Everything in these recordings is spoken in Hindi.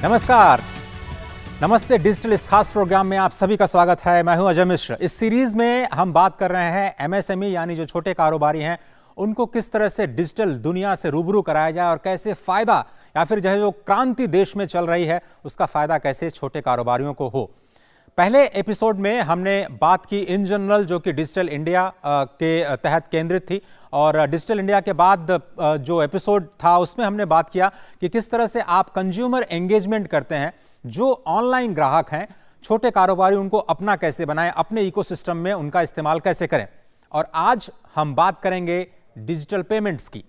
नमस्कार, नमस्ते। डिजिटल इस खास प्रोग्राम में आप सभी का स्वागत है। मैं हूं अजय मिश्र। इस सीरीज में हम बात कर रहे हैं एमएसएमई यानी जो छोटे कारोबारी हैं उनको किस तरह से डिजिटल दुनिया से रूबरू कराया जाए और कैसे फायदा या फिर जो क्रांति देश में चल रही है उसका फायदा कैसे छोटे कारोबारियों को हो। पहले एपिसोड में हमने बात की इन जनरल जो कि डिजिटल इंडिया के तहत केंद्रित थी, और डिजिटल इंडिया के बाद जो एपिसोड था उसमें हमने बात किया कि किस तरह से आप कंज्यूमर एंगेजमेंट करते हैं। जो ऑनलाइन ग्राहक हैं, छोटे कारोबारी, उनको अपना कैसे बनाएं, अपने इकोसिस्टम में उनका इस्तेमाल कैसे करें। और आज हम बात करेंगे डिजिटल पेमेंट्स की।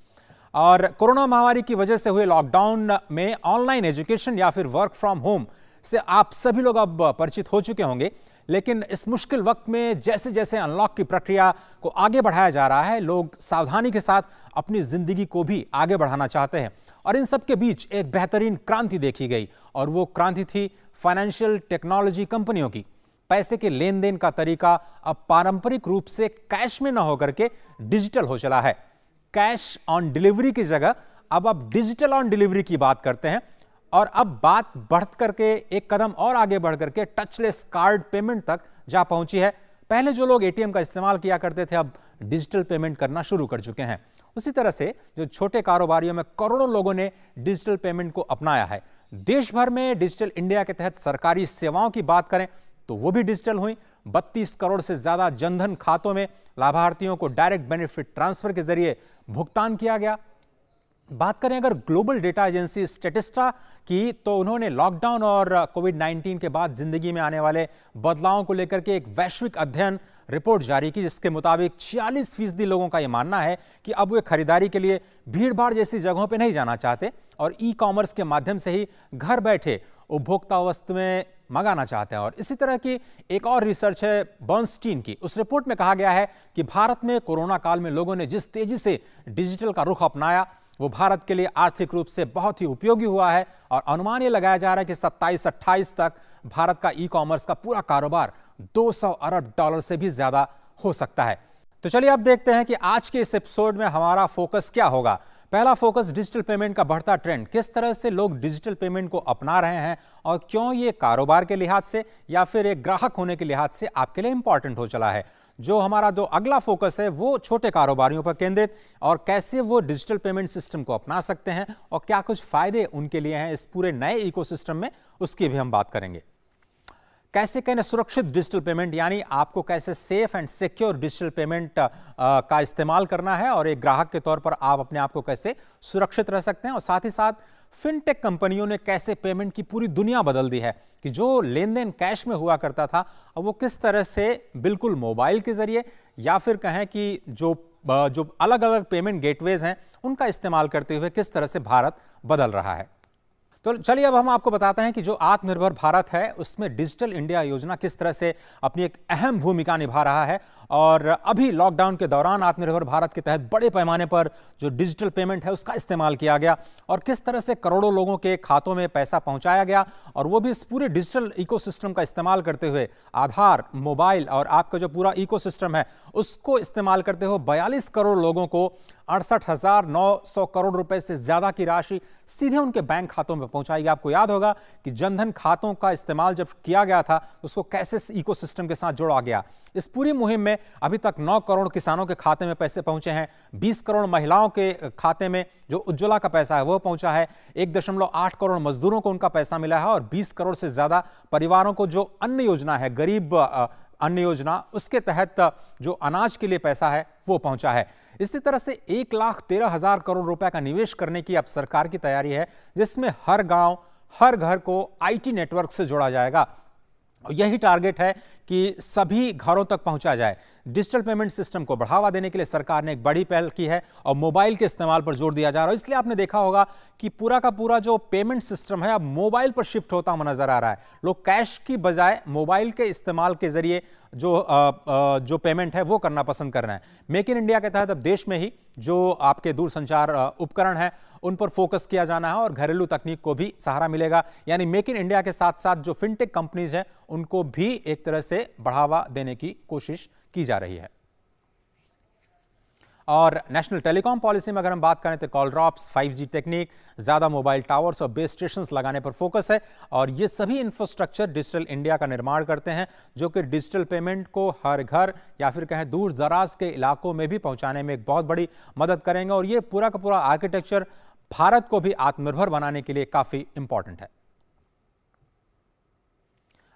और कोरोना महामारी की वजह से हुए लॉकडाउन में ऑनलाइन एजुकेशन या फिर वर्क फ्रॉम होम से आप सभी लोग अब परिचित हो चुके होंगे, लेकिन इस मुश्किल वक्त में जैसे जैसे अनलॉक की प्रक्रिया को आगे बढ़ाया जा रहा है, लोग सावधानी के साथ अपनी जिंदगी को भी आगे बढ़ाना चाहते हैं। और इन सब के बीच एक बेहतरीन क्रांति देखी गई, और वो क्रांति थी फाइनेंशियल टेक्नोलॉजी कंपनियों की। पैसे के लेन देन का तरीका अब पारंपरिक रूप से कैश में न होकर के डिजिटल हो चला है। कैश ऑन डिलीवरी की जगह अब आप डिजिटल ऑन डिलीवरी की बात करते हैं, और अब बात बढ़ करके एक कदम और आगे बढ़ करके टचलेस कार्ड पेमेंट तक जा पहुंची है। पहले जो लोग एटीएम का इस्तेमाल किया करते थे अब डिजिटल पेमेंट करना शुरू कर चुके हैं। उसी तरह से जो छोटे कारोबारियों में करोड़ों लोगों ने डिजिटल पेमेंट को अपनाया है। देश भर में डिजिटल इंडिया के तहत सरकारी सेवाओं की बात करें तो वो भी डिजिटल हुई। 32 करोड़ से ज्यादा जनधन खातों में लाभार्थियों को डायरेक्ट बेनिफिट ट्रांसफर के जरिए भुगतान किया गया। बात करें अगर ग्लोबल डेटा एजेंसी स्टैटिस्टा की, तो उन्होंने लॉकडाउन और कोविड-19 के बाद जिंदगी में आने वाले बदलावों को लेकर के एक वैश्विक अध्ययन रिपोर्ट जारी की, जिसके मुताबिक 46% लोगों का यह मानना है कि अब वे खरीदारी के लिए भीड़-भाड़ जैसी जगहों पर नहीं जाना चाहते और ई कॉमर्स के माध्यम से ही घर बैठे उपभोक्ता वस्तुएं मंगाना चाहते हैं। और इसी तरह की एक और रिसर्च है बर्नस्टीन की। उस रिपोर्ट में कहा गया है कि भारत में कोरोना काल में लोगों ने जिस तेजी से डिजिटल का रुख अपनाया वो भारत के लिए आर्थिक रूप से बहुत ही उपयोगी हुआ है। और अनुमान ये लगाया जा रहा है कि 27-28 तक भारत का ई कॉमर्स का पूरा कारोबार 200 अरब डॉलर से भी ज्यादा हो सकता है। तो चलिए अब देखते हैं कि आज के इस एपिसोड में हमारा फोकस क्या होगा। पहला फोकस डिजिटल पेमेंट का बढ़ता ट्रेंड, किस तरह से लोग डिजिटल पेमेंट को अपना रहे हैं और क्यों ये कारोबार के लिहाज से या फिर एक ग्राहक होने के लिहाज से आपके लिए इंपॉर्टेंट हो चला है। जो हमारा जो अगला फोकस है वो छोटे कारोबारियों पर केंद्रित, और कैसे वो डिजिटल पेमेंट सिस्टम को अपना सकते हैं और क्या कुछ फायदे उनके लिए हैं इस पूरे नए इकोसिस्टम में, उसकी भी हम बात करेंगे। कैसे कहने सुरक्षित डिजिटल पेमेंट, यानी आपको कैसे safe and secure digital payment का इस्तेमाल करना है और एक ग्राहक के तौर पर आप अपने आप को कैसे सुरक्षित रह सकते हैं। और साथ ही साथ फिनटेक कंपनियों ने कैसे पेमेंट की पूरी दुनिया बदल दी है कि जो लेन देन कैश में हुआ करता था अब वो किस तरह से बिल्कुल मोबाइल के जरिए या फिर कहें कि जो अलग अलग पेमेंट गेटवेज हैं उनका इस्तेमाल करते हुए किस तरह से भारत बदल रहा है। तो चलिए अब हम आपको बताते हैं कि जो आत्मनिर्भर भारत है उसमें डिजिटल इंडिया योजना किस तरह से अपनी एक अहम भूमिका निभा रहा है। और अभी लॉकडाउन के दौरान आत्मनिर्भर भारत के तहत बड़े पैमाने पर जो डिजिटल पेमेंट है उसका इस्तेमाल किया गया और किस तरह से करोड़ों लोगों के खातों में पैसा पहुंचाया गया, और वो भी इस पूरे डिजिटल इकोसिस्टम का इस्तेमाल करते हुए आधार, मोबाइल और आपका जो पूरा इकोसिस्टम है उसको इस्तेमाल करते हुए 42 करोड़ लोगों को 68,900 करोड़ रुपए से ज्यादा की राशि सीधे उनके बैंक खातों में पहुंचाई गई। आपको याद होगा कि जनधन खातों का इस्तेमाल जब किया गया था उसको कैसे इकोसिस्टम के साथ जोड़ा गया। इस पूरी मुहिम में अभी तक 9 करोड़ किसानों के खाते में पैसे पहुंचे हैं, 20 करोड़ महिलाओं के खाते में जो उज्ज्वला का पैसा है वो पहुंचा है, 1.8 करोड़ मजदूरों को उनका पैसा मिला है और 20 करोड़ से ज्यादा परिवारों को जो अन्न योजना है, गरीब अन्न योजना, उसके तहत जो अनाज के लिए पैसा है वो पहुंचा है। इसी तरह से 1,13,000 करोड़ रुपए का निवेश करने की अब सरकार की तैयारी है, जिसमें हर गांव, हर घर को आईटी नेटवर्क से जोड़ा जाएगा। और यही टारगेट है कि सभी घरों तक पहुंचा जाए। डिजिटल पेमेंट सिस्टम को बढ़ावा देने के लिए सरकार ने एक बड़ी पहल की है और मोबाइल के इस्तेमाल पर जोर दिया जा रहा है। इसलिए आपने देखा होगा कि पूरा का पूरा जो पेमेंट सिस्टम है अब मोबाइल पर शिफ्ट होता हुआ नजर आ रहा है। लोग कैश की बजाय मोबाइल के इस्तेमाल के जरिए जो पेमेंट है वो करना पसंद कर रहे हैं। मेक इन इंडिया के तहत अब देश में ही जो आपके दूरसंचार उपकरण हैं उन पर फोकस किया जाना है और घरेलू तकनीक को भी सहारा मिलेगा। यानी मेक इन इंडिया के साथ साथ जो फिनटेक कंपनीज हैं उनको भी एक तरह से बढ़ावा देने की कोशिश की जा रही है। और नेशनल टेलीकॉम पॉलिसी में अगर हम बात करें तो कॉल ड्रॉप्स, 5G टेक्निक, ज़्यादा मोबाइल टावर्स और बेस स्टेशंस लगाने पर फोकस है। और ये सभी इंफ्रास्ट्रक्चर डिजिटल इंडिया का निर्माण करते हैं, जो कि डिजिटल पेमेंट को हर घर या फिर कहें दूर दराज के इलाकों में भी पहुंचाने में एक बहुत बड़ी मदद करेंगे। और ये पूरा का पूरा आर्किटेक्चर भारत को भी आत्मनिर्भर बनाने के लिए काफ़ी इंपॉर्टेंट है।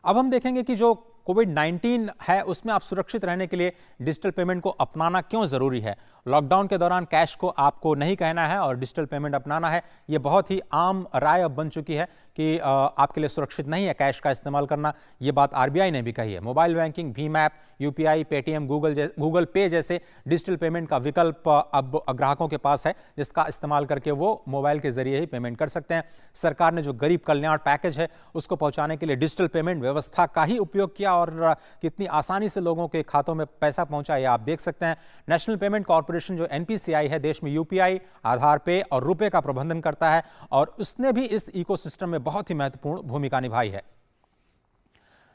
अब हम देखेंगे कि जो कोविड-19 है उसमें आप सुरक्षित रहने के लिए डिजिटल पेमेंट को अपनाना क्यों जरूरी है। लॉकडाउन के दौरान कैश को आपको नहीं कहना है और डिजिटल पेमेंट अपनाना है। यह बहुत ही आम राय अब बन चुकी है कि आपके लिए सुरक्षित नहीं है कैश का इस्तेमाल करना। यह बात आरबीआई ने भी कही है। Mobile banking, Bhim app, UPI, Paytm, Google पे जैसे डिजिटल पेमेंट का विकल्प अब ग्राहकों के पास है, जिसका इस्तेमाल करके वो मोबाइल के जरिए ही पेमेंट कर सकते हैं। सरकार ने जो गरीब कल्याण पैकेज है उसको पहुंचाने के लिए डिजिटल पेमेंट व्यवस्था का ही उपयोग किया और कितनी आसानी से लोगों के खातों में पैसा पहुंचा ये आप देख सकते हैं। नेशनल पेमेंट कॉर्पोरेशन जो एनपीसीआई है देश में यूपीआई, आधार पे और रुपए का प्रबंधन करता है और उसने भी इस इकोसिस्टम में बहुत ही महत्वपूर्ण भूमिका निभाई है।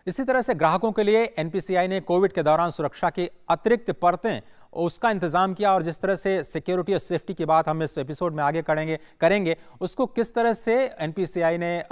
इसी तरह से ग्राहकों के लिए एनपीसीआई ने कोविड के दौरान सुरक्षा की अतिरिक्त परतें उसका इंतजाम किया और जिस तरह से सिक्योरिटी और सेफ्टी की बात हम इस एपिसोड में आगे करेंगे उसको किस तरह से एनपीसीआई ने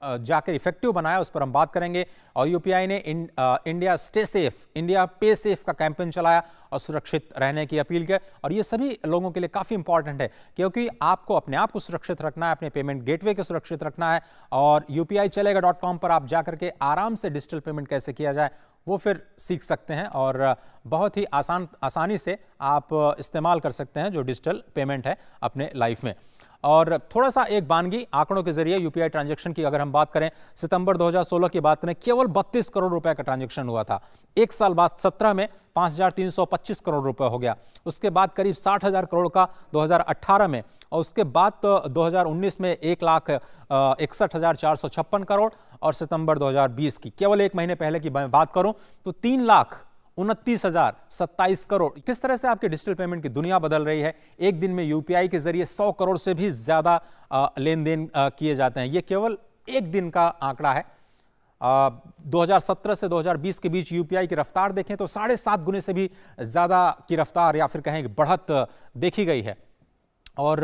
जाकर इफेक्टिव बनाया उस पर हम बात करेंगे। और यूपीआई ने इंडिया स्टे सेफ, इंडिया पे सेफ का कैंपेन चलाया और सुरक्षित रहने की अपील की। और ये सभी लोगों के लिए काफ़ी इंपॉर्टेंट है क्योंकि आपको अपने आप को सुरक्षित रखना है, अपने पेमेंट गेटवे को सुरक्षित रखना है। और UPIchalega.com पर आप जाकर के आराम से डिजिटल पेमेंट कैसे किया जाए वो फिर सीख सकते हैं और बहुत ही आसानी से आप इस्तेमाल कर सकते हैं जो डिजिटल पेमेंट है अपने लाइफ में। और थोड़ा सा एक बानगी आंकड़ों के जरिए यूपीआई ट्रांजैक्शन की अगर हम बात करें, सितंबर 2016 की बात करें केवल 32 करोड़ रुपए का ट्रांजैक्शन हुआ था। एक साल बाद 17 में 5,325 करोड़ रुपए हो गया। उसके बाद करीब 60,000 करोड़ का 2018 में और उसके बाद तो 2019 में 1,61,456 करोड़ और सितंबर 2020 की केवल एक महीने पहले की बात करूं तो 3,29,027 करोड़। किस तरह से आपके डिजिटल पेमेंट की दुनिया बदल रही है। एक दिन में यूपीआई के जरिए 100 करोड़ से भी ज्यादा लेन देन किए जाते हैं। यह केवल एक दिन का आंकड़ा है। 2017 से 2020 के बीच यूपीआई की रफ्तार देखें तो 7.5 गुने से भी ज्यादा की रफ्तार या फिर कहें बढ़त देखी गई है। और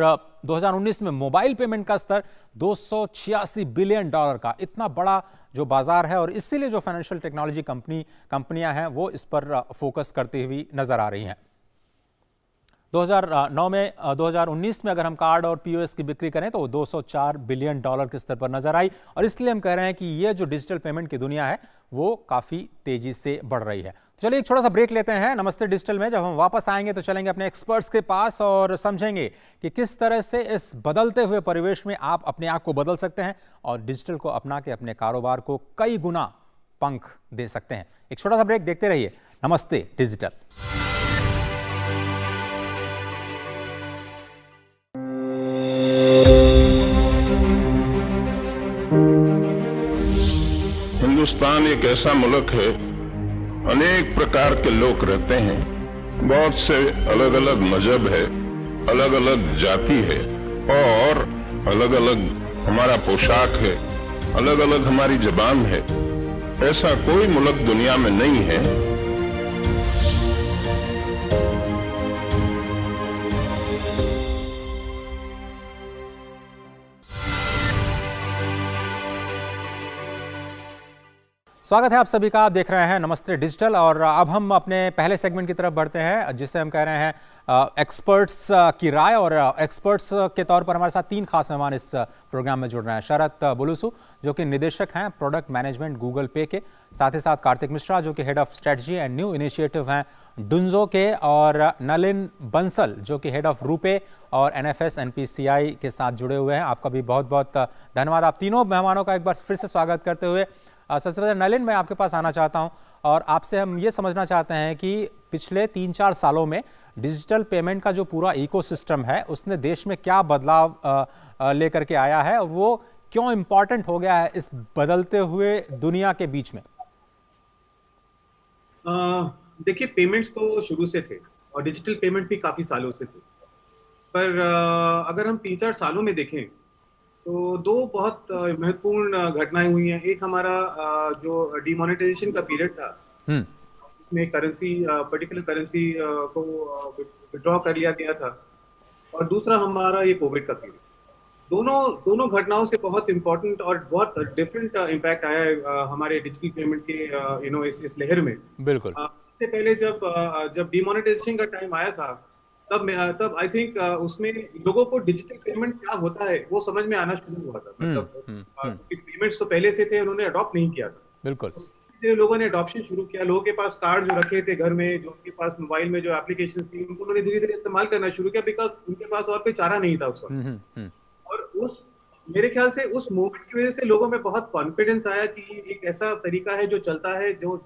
2019 में मोबाइल पेमेंट का स्तर $286 बिलियन का, इतना बड़ा जो बाजार है और इसीलिए जो फाइनेंशियल टेक्नोलॉजी कंपनियां हैं वो इस पर फोकस करती हुई नजर आ रही हैं। 2019 में अगर हम कार्ड और पीओएस की बिक्री करें तो $204 बिलियन के स्तर पर नजर आई और इसलिए हम कह रहे हैं कि ये जो डिजिटल पेमेंट की दुनिया है वो काफी तेजी से बढ़ रही है। चलिए एक छोटा सा ब्रेक लेते हैं। नमस्ते डिजिटल में जब हम वापस आएंगे तो चलेंगे अपने एक्सपर्ट्स के पास और समझेंगे कि किस तरह से इस बदलते हुए परिवेश में आप अपने आप को बदल सकते हैं और डिजिटल को अपना के अपने कारोबार को कई गुना पंख दे सकते हैं। एक छोटा सा ब्रेक, देखते रहिए नमस्ते डिजिटल। हिंदुस्तान एक ऐसा मुल्क है, अनेक प्रकार के लोग रहते हैं, बहुत से अलग अलग मजहब है, अलग अलग जाति है और अलग अलग हमारा पोशाक है, अलग अलग हमारी जबान है। ऐसा कोई मुल्क दुनिया में नहीं है स्वागत है आप सभी का। आप देख रहे हैं नमस्ते डिजिटल और अब हम अपने पहले सेगमेंट की तरफ बढ़ते हैं जिसे हम कह रहे हैं एक्सपर्ट्स की राय। और एक्सपर्ट्स के तौर पर हमारे साथ 3 खास मेहमान इस प्रोग्राम में जुड़ रहे हैं। शरत बुलुसु जो कि निदेशक हैं प्रोडक्ट मैनेजमेंट गूगल पे के, साथ ही साथ कार्तिक मिश्रा जो कि head of strategy and new initiative हैं डुंजो के, और नलिन बंसल जो कि हेड ऑफ रुपे और एनएफएस एनपीसीआई के साथ जुड़े हुए हैं। आपका भी बहुत बहुत धन्यवाद। आप तीनों मेहमानों का एक बार फिर से स्वागत करते हुए सबसे पहले नलिन, मैं आपके पास आना चाहता हूं और आपसे हम ये समझना चाहते हैं कि पिछले 3-4 सालों में डिजिटल पेमेंट का जो पूरा इकोसिस्टम है उसने देश में क्या बदलाव लेकर के आया है और वो क्यों इंपॉर्टेंट हो गया है इस बदलते हुए दुनिया के बीच में। देखिए, पेमेंट्स तो शुरू से थे और डिजिटल पेमेंट भी काफी सालों से थे, पर अगर हम 3-4 सालों में देखें तो 2 बहुत महत्वपूर्ण घटनाएं हुई हैं। एक हमारा जो डिमोनेटाइजेशन का पीरियड था इसमें करेंसी पर्टिकुलर करेंसी को विड्रॉ कर लिया गया था, और दूसरा हमारा ये कोविड का पीरियड। दोनों दोनों घटनाओं से बहुत इंपॉर्टेंट और बहुत डिफरेंट इम्पैक्ट आया है हमारे डिजिटल पेमेंट के इस लहर में। बिल्कुल। इससे पहले जब डिमोनेटाइजेशन का टाइम आया था, तब आई थिंक उसमें लोगों को डिजिटल पेमेंट क्या होता है वो समझ में आना शुरू हुआ था। मतलब पेमेंट्स तो पहले से थे, उन्होंने अडॉप्ट नहीं किया था। बिल्कुल। धीरे लोगों ने अडॉप्शन शुरू किया। लोगों के पास कार्ड जो रखे थे घर में, जो उनके पास मोबाइल में जो एप्लीकेशन थी, उनको उन्होंने धीरे धीरे इस्तेमाल करना शुरू किया, बिकॉज उनके पास और कोई चारा नहीं था उस वक्त। और उस मेरे ख्याल से उस मूवमेंट की वजह से लोगों में बहुत कॉन्फिडेंस आया कि ये एक ऐसा तरीका है जो चलता है, जो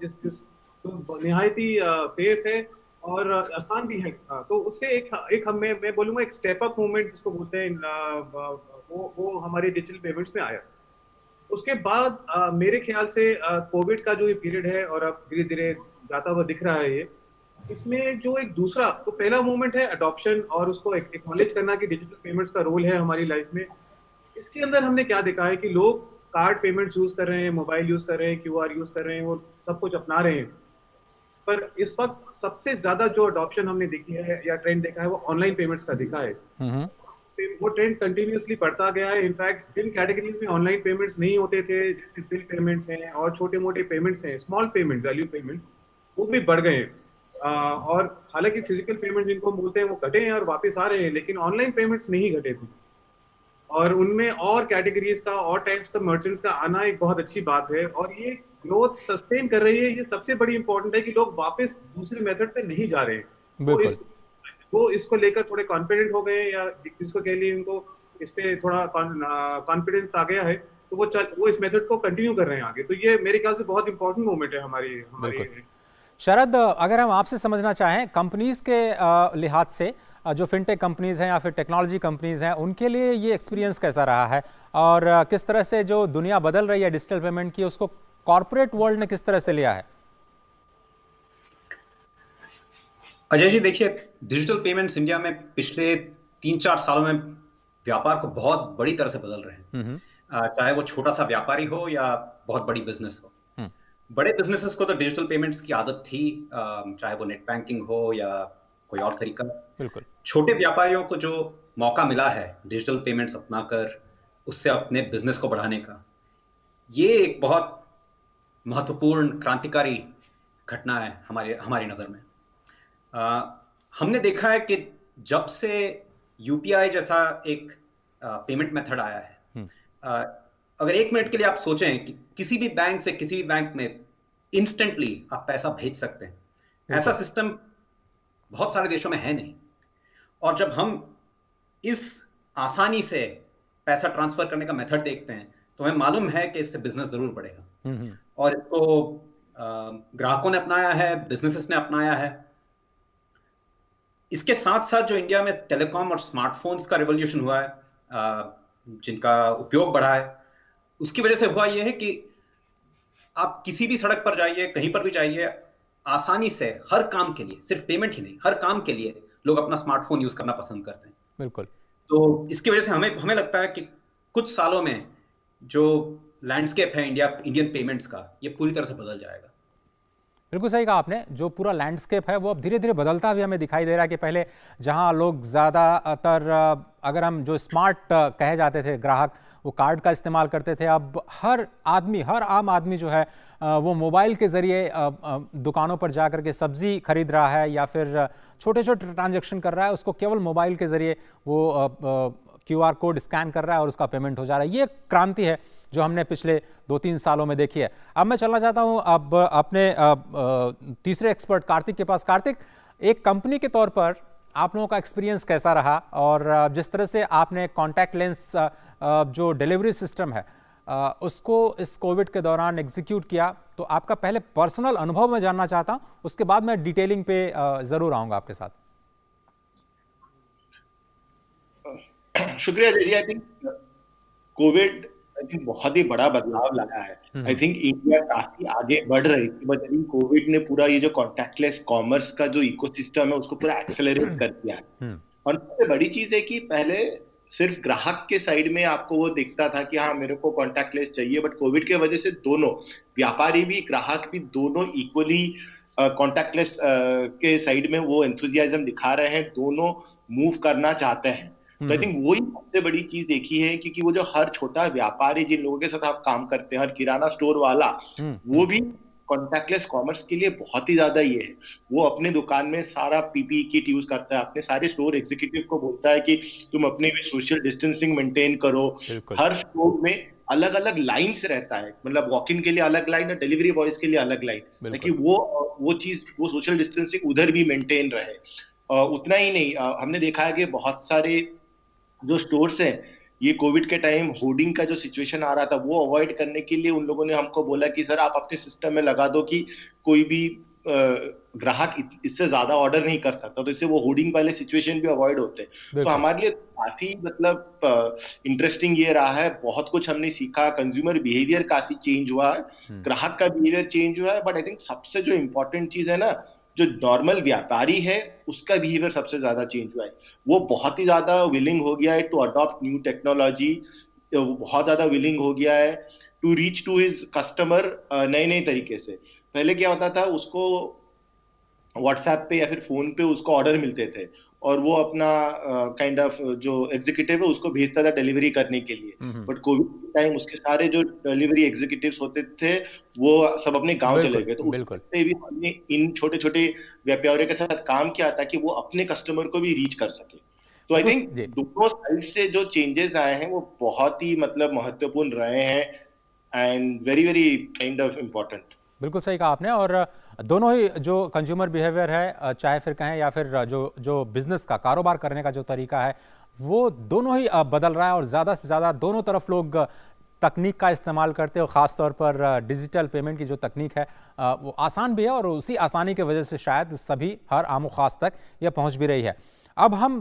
जो निहायत ही सेफ है और आसान भी है। तो उससे एक मैं बोलूंगा एक स्टेप अप मूवमेंट जिसको बोलते हैं, वो हमारे डिजिटल पेमेंट्स में आया। उसके बाद मेरे ख्याल से कोविड का जो ये पीरियड है और अब धीरे धीरे जाता हुआ दिख रहा है ये, इसमें जो एक दूसरा, तो पहला मूवमेंट है अडॉप्शन और उसको एक्नॉलेज करना कि डिजिटल पेमेंट्स का रोल है हमारी लाइफ में। इसके अंदर हमने क्या देखा है कि लोग कार्ड पेमेंट्स यूज कर रहे हैं, मोबाइल यूज कर रहे हैं, क्यूआर यूज कर रहे हैं, वो सब कुछ अपना रहे हैं। पर इस वक्त सबसे ज्यादा जो अडॉप्शन हमने देखी है या ट्रेंड देखा है वो ऑनलाइन पेमेंट्स का दिखा है। वो ट्रेंड कंटिन्यूअसली बढ़ता गया है। इनफैक्ट जिन कैटेगरीज में ऑनलाइन पेमेंट्स नहीं होते थे, जैसे बिल पेमेंट्स हैं और छोटे मोटे पेमेंट्स हैं, स्मॉल पेमेंट, वैल्यू पेमेंट्स, वो भी बढ़ गए हैं। और हालांकि फिजिकल पेमेंट जिनको बोलते हैं वो घटे हैं और वापस आ रहे हैं, लेकिन ऑनलाइन पेमेंट्स नहीं घटे थे। और उनमें और कैटेगरीज का और टाइप्स का मर्चेंट्स का आना एक बहुत अच्छी बात है, और ये ग्रोथ सस्टेन कर रही है। ये सबसे बड़ी इंपॉर्टेंट है कि लोग वापस दूसरे मेथड पे नहीं जा रहे हैं। वो इसको लेकर थोड़े कॉन्फिडेंट हो गए, या जिसको कह लिए उनको इस पे थोड़ा कॉन्फिडेंस आ गया है, तो वो इस मेथड को कंटिन्यू कर रहे हैं आगे। तो ये मेरे ख्याल से बहुत इंपॉर्टेंट मोमेंट है हमारी। शरद, अगर हम आपसे समझना चाहें कंपनीज के लिहाज से, जो फिनटेक कंपनीज हैं या फिर टेक्नोलॉजी कंपनीज हैं, उनके लिए ये एक्सपीरियंस कैसा रहा है, और किस तरह से जो दुनिया बदल रही है डिजिटल पेमेंट की, उसको कॉर्पोरेट वर्ल्ड ने किस तरह से लिया है? अजय जी, देखिए, डिजिटल पेमेंट्स इंडिया में पिछले 3-4 सालों में व्यापार को बहुत बड़ी तरह से बदल रहे हैं। चाहे वो छोटा सा व्यापारी हो या बहुत बड़ी बिजनेस हो। बड़े बिजनेसेस को तो डिजिटल पेमेंट्स की आदत थी, चाहे वो नेट बैंकिंग हो या कोई और तरीका। बिल्कुल। छोटे व्यापारियों को जो मौका मिला है डिजिटल पेमेंट्स अपनाकर उससे अपने बिजनेस को बढ़ाने का, ये एक बहुत महत्वपूर्ण क्रांतिकारी घटना है हमारी नजर में। हमने देखा है कि जब से यूपीआई जैसा एक पेमेंट मेथड आया है, अगर 1 मिनट के लिए आप सोचें कि किसी भी बैंक से किसी भी बैंक में इंस्टेंटली आप पैसा भेज सकते हैं, ऐसा सिस्टम बहुत सारे देशों में है नहीं। और जब हम इस आसानी से पैसा ट्रांसफर करने का मेथड देखते हैं तो हमें मालूम है कि इससे बिजनेस जरूर बढ़ेगा। और इसको ग्राहकों ने अपनाया है, बिजनेसेस ने अपनाया है। इसके साथ साथ जो इंडिया में टेलीकॉम और स्मार्टफोन्स का रिवॉल्यूशन हुआ है, जिनका उपयोग बढ़ा है, उसकी वजह से हुआ यह है कि आप किसी भी सड़क पर जाइए, कहीं पर भी जाइए, आसानी से हर काम के लिए, सिर्फ पेमेंट ही नहीं, हर काम के लिए लोग अपना स्मार्टफोन यूज करना पसंद करते हैं। बिल्कुल। तो इसकी वजह से हमें लगता है कि कुछ सालों में जो लैंडस्केप है इंडियन पेमेंट्स का, ये पूरी तरह से बदल जाएगा। बिल्कुल सही कहा आपने। जो पूरा लैंडस्केप है वो अब धीरे धीरे बदलता हुआ हमें दिखाई दे रहा है कि पहले जहां लोग ज़्यादातर, अगर हम जो स्मार्ट कहे जाते थे ग्राहक, वो कार्ड का इस्तेमाल करते थे, अब हर आम आदमी जो है वो मोबाइल के ज़रिए दुकानों पर जा कर के सब्ज़ी खरीद रहा है या फिर छोटे छोटे ट्रांजैक्शन कर रहा है। उसको केवल मोबाइल के ज़रिए वो क्यूआर कोड स्कैन कर रहा है और उसका पेमेंट हो जा रहा है। ये क्रांति है जो हमने पिछले 2-3 सालों में देखी है। अब मैं चलना चाहता हूं अब अपने तीसरे एक्सपर्ट कार्तिक के पास। कार्तिक, एक कंपनी के तौर पर आप लोगों का एक्सपीरियंस कैसा रहा, और जिस तरह से आपने कॉन्टैक्ट लेंस जो डिलीवरी सिस्टम है उसको इस कोविड के दौरान एग्जीक्यूट किया, तो आपका पहले पर्सनल अनुभव मैं जानना चाहता हूं, उसके बाद मैं डिटेलिंग पे जरूर आऊंगा आपके साथ। शुक्रिया जी। आई थिंक कोविड बहुत ही बड़ा बदलाव लाया है। आई थिंक इंडिया काफी आगे बढ़ रही थी, बट आई थिंक कोविड ने पूरा ये जो कॉन्टैक्टलेस कॉमर्स का जो इकोसिस्टम है उसको पूरा एक्सेलरेट कर दिया है। और सबसे बड़ी चीज है कि पहले सिर्फ ग्राहक के साइड में आपको वो दिखता था कि हाँ मेरे को कॉन्टैक्टलेस चाहिए, बट कोविड के वजह से दोनों व्यापारी भी ग्राहक भी दोनों इक्वली कॉन्टैक्टलेस के साइड में वो एंथुजियाज्म दिखा रहे हैं, दोनों मूव करना चाहते हैं। तो आई थिंक वही सबसे बड़ी चीज देखी है, क्योंकि वो जो हर छोटा व्यापारी जिन लोगों के साथ आप काम करते हैं, हर किराना स्टोर वाला, वो भी कॉन्टैक्टलेस कॉमर्स के लिए बहुत ही ज्यादा ये है। वो अपने दुकान में सारा पीपीई किट यूज करता है, अपने सारे स्टोर एग्जीक्यूटिव को बोलता है कि तुम अपने भी सोशल डिस्टेंसिंग मेंटेन करो। हर स्टोर में अलग अलग लाइन्स रहता है, मतलब वॉक इन के लिए अलग लाइन और डिलीवरी बॉयज के लिए अलग लाइन, ताकि वो चीज, वो सोशल डिस्टेंसिंग उधर भी मेंटेन रहे। उतना ही नहीं, हमने देखा है कि बहुत सारे जो स्टोर्स हैं, ये कोविड के टाइम होर्डिंग का जो सिचुएशन आ रहा था, वो अवॉइड करने के लिए उन लोगों ने हमको बोला कि सर आप अपने सिस्टम में लगा दो कि कोई भी ग्राहक इससे ज्यादा ऑर्डर नहीं कर सकता, तो इससे वो होर्डिंग वाले सिचुएशन भी अवॉइड होते हैं। तो हमारे लिए काफी मतलब इंटरेस्टिंग ये रहा है, बहुत कुछ हमने सीखा, कंज्यूमर बिहेवियर काफी चेंज हुआ है, ग्राहक का बिहेवियर चेंज हुआ है, बट आई थिंक सबसे जो इम्पोर्टेंट चीज है ना, जो नॉर्मल व्यापारी है उसका बिहेवियर सबसे ज्यादा चेंज हुआ है। वो बहुत ही ज्यादा विलिंग हो गया है टू अडॉप्ट न्यू टेक्नोलॉजी, बहुत ज्यादा विलिंग हो गया है to reach to his customer नए नए तरीके से। पहले क्या होता था, उसको व्हाट्सएप पे या फिर फोन पे उसको ऑर्डर मिलते थे और वो अपना काइंड ऑफ जो एग्जीक्यूटिव है उसको भेजता था डिलीवरी करने के लिए, बट कोविड के टाइम उसके सारे जो डिलीवरी एग्जीक्यूटिव्स होते थे वो सब अपने गांव चले गए। तो उससे भी हमने इन छोटे छोटे व्यापारियों के साथ काम किया ताकि वो अपने कस्टमर को भी रीच कर सके। तो आई थिंक दोनों साइड से जो चेंजेस आए हैं वो बहुत ही मतलब महत्वपूर्ण रहे हैं and very very kind of important. बिल्कुल सही कहा आपने। और दोनों ही जो कंज्यूमर बिहेवियर है, चाहे फिर कहें या फिर जो बिजनेस का कारोबार करने का जो तरीका है, वो दोनों ही बदल रहा है और ज़्यादा से ज़्यादा दोनों तरफ लोग तकनीक का इस्तेमाल करते हैं। और ख़ास तौर पर डिजिटल पेमेंट की जो तकनीक है वो आसान भी है और उसी आसानी की वजह से शायद सभी हर आम खास तक यह पहुँच भी रही है। अब हम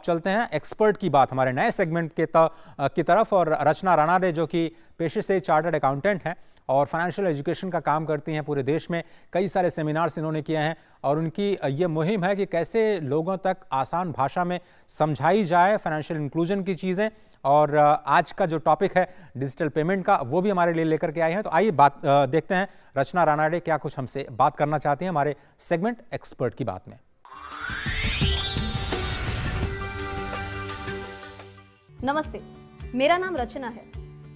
चलते हैं एक्सपर्ट की बात हमारे नए सेगमेंट की तरफ। और रचना राणाडे जो कि पेशे से चार्टर्ड अकाउंटेंट हैं और फाइनेंशियल एजुकेशन का काम करती हैं पूरे देश में, कई सारे सेमिनार्स इन्होंने किए हैं और उनकी ये मुहिम है कि कैसे लोगों तक आसान भाषा में समझाई जाए फाइनेंशियल इंक्लूजन की चीज़ें। और आज का जो टॉपिक है डिजिटल पेमेंट का, वो भी हमारे लिए लेकर के आए हैं। तो आइए बात देखते हैं रचना राणाडे क्या कुछ हमसे बात करना चाहती हैं हमारे सेगमेंट एक्सपर्ट की बात में। नमस्ते, मेरा नाम रचना है।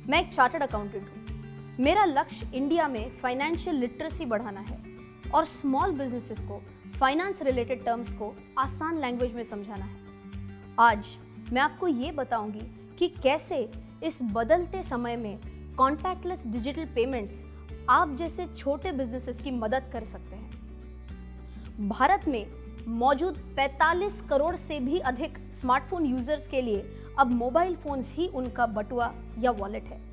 मैं एक चार्टर्ड अकाउंटेंट हूँ। मेरा लक्ष्य इंडिया में फाइनेंशियल लिटरेसी बढ़ाना है और स्मॉल बिजनेसेस को फाइनेंस रिलेटेड टर्म्स को आसान लैंग्वेज में समझाना है। आज मैं आपको ये बताऊंगी कि कैसे इस बदलते समय में कॉन्टैक्टलेस डिजिटल पेमेंट्स आप जैसे छोटे बिजनेसेस की मदद कर सकते हैं। भारत में मौजूद 45 करोड़ से भी अधिक स्मार्टफोन यूजर्स के लिए अब मोबाइल फोन्स ही उनका बटुआ या वॉलेट है।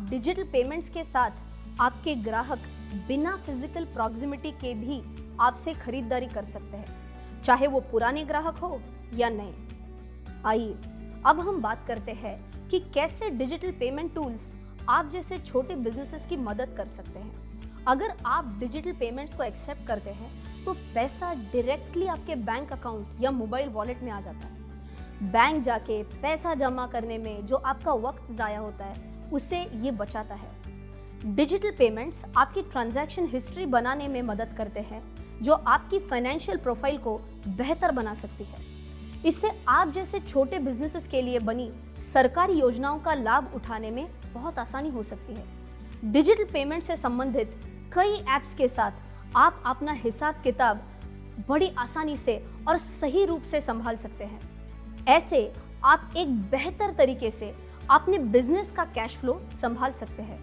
डिजिटल पेमेंट्स के साथ आपके ग्राहक बिना फिजिकल प्रॉक्सिमिटी के भी आपसे खरीदारी कर सकते हैं, चाहे वो पुराने ग्राहक हो या नए। आइए अब हम बात करते हैं कि कैसे डिजिटल पेमेंट टूल्स आप जैसे छोटे बिजनेसेस की मदद कर सकते हैं। अगर आप डिजिटल पेमेंट्स को एक्सेप्ट करते हैं तो पैसा डायरेक्टली आपके बैंक अकाउंट या मोबाइल वॉलेट में आ जाता है। बैंक जाके पैसा जमा करने में जो आपका वक्त ज़ाया होता है उसे ये बचाता है। डिजिटल पेमेंट्स आपकी ट्रांजैक्शन हिस्ट्री बनाने में मदद करते हैं जो आपकी फाइनेंशियल प्रोफाइल को बेहतर बना सकती है। इससे आप जैसे छोटे बिजनेसेस के लिए बनी सरकारी योजनाओं का लाभ उठाने में बहुत आसानी हो सकती है। डिजिटल पेमेंट से संबंधित कई ऐप्स के साथ आप अपना हिसाब किताब बड़ी आसानी से और सही रूप से संभाल सकते हैं। ऐसे आप एक बेहतर तरीके से अपने बिजनेस का कैश फ्लो संभाल सकते हैं।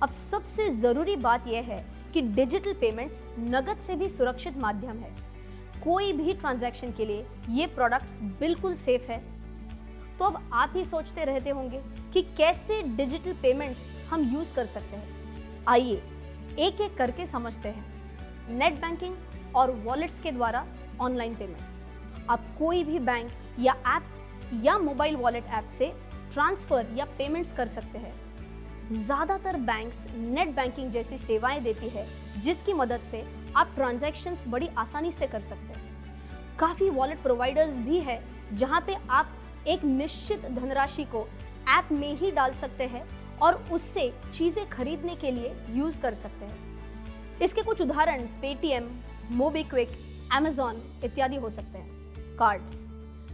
अब सबसे जरूरी बात यह है कि डिजिटल पेमेंट्स नगद से भी सुरक्षित माध्यम है। कोई भी ट्रांजैक्शन के लिए ये प्रोडक्ट्स बिल्कुल सेफ है। तो अब आप ही सोचते रहते होंगे कि कैसे डिजिटल पेमेंट्स हम यूज कर सकते हैं। आइए एक एक करके समझते हैं। नेट बैंकिंग और वॉलेट्स के द्वारा ऑनलाइन पेमेंट्स। आप कोई भी बैंक या ऐप या मोबाइल वॉलेट ऐप से ट्रांसफर या पेमेंट्स कर सकते हैं। ज़्यादातर बैंक्स नेट बैंकिंग जैसी सेवाएं देती है जिसकी मदद से आप ट्रांजैक्शंस बड़ी आसानी से कर सकते हैं। काफ़ी वॉलेट प्रोवाइडर्स भी है जहां पे आप एक निश्चित धनराशि को ऐप में ही डाल सकते हैं और उससे चीज़ें खरीदने के लिए यूज़ कर सकते हैं। इसके कुछ उदाहरण पेटीएम, मोबीक्विक, Amazon इत्यादि हो सकते हैं। कार्ड्स,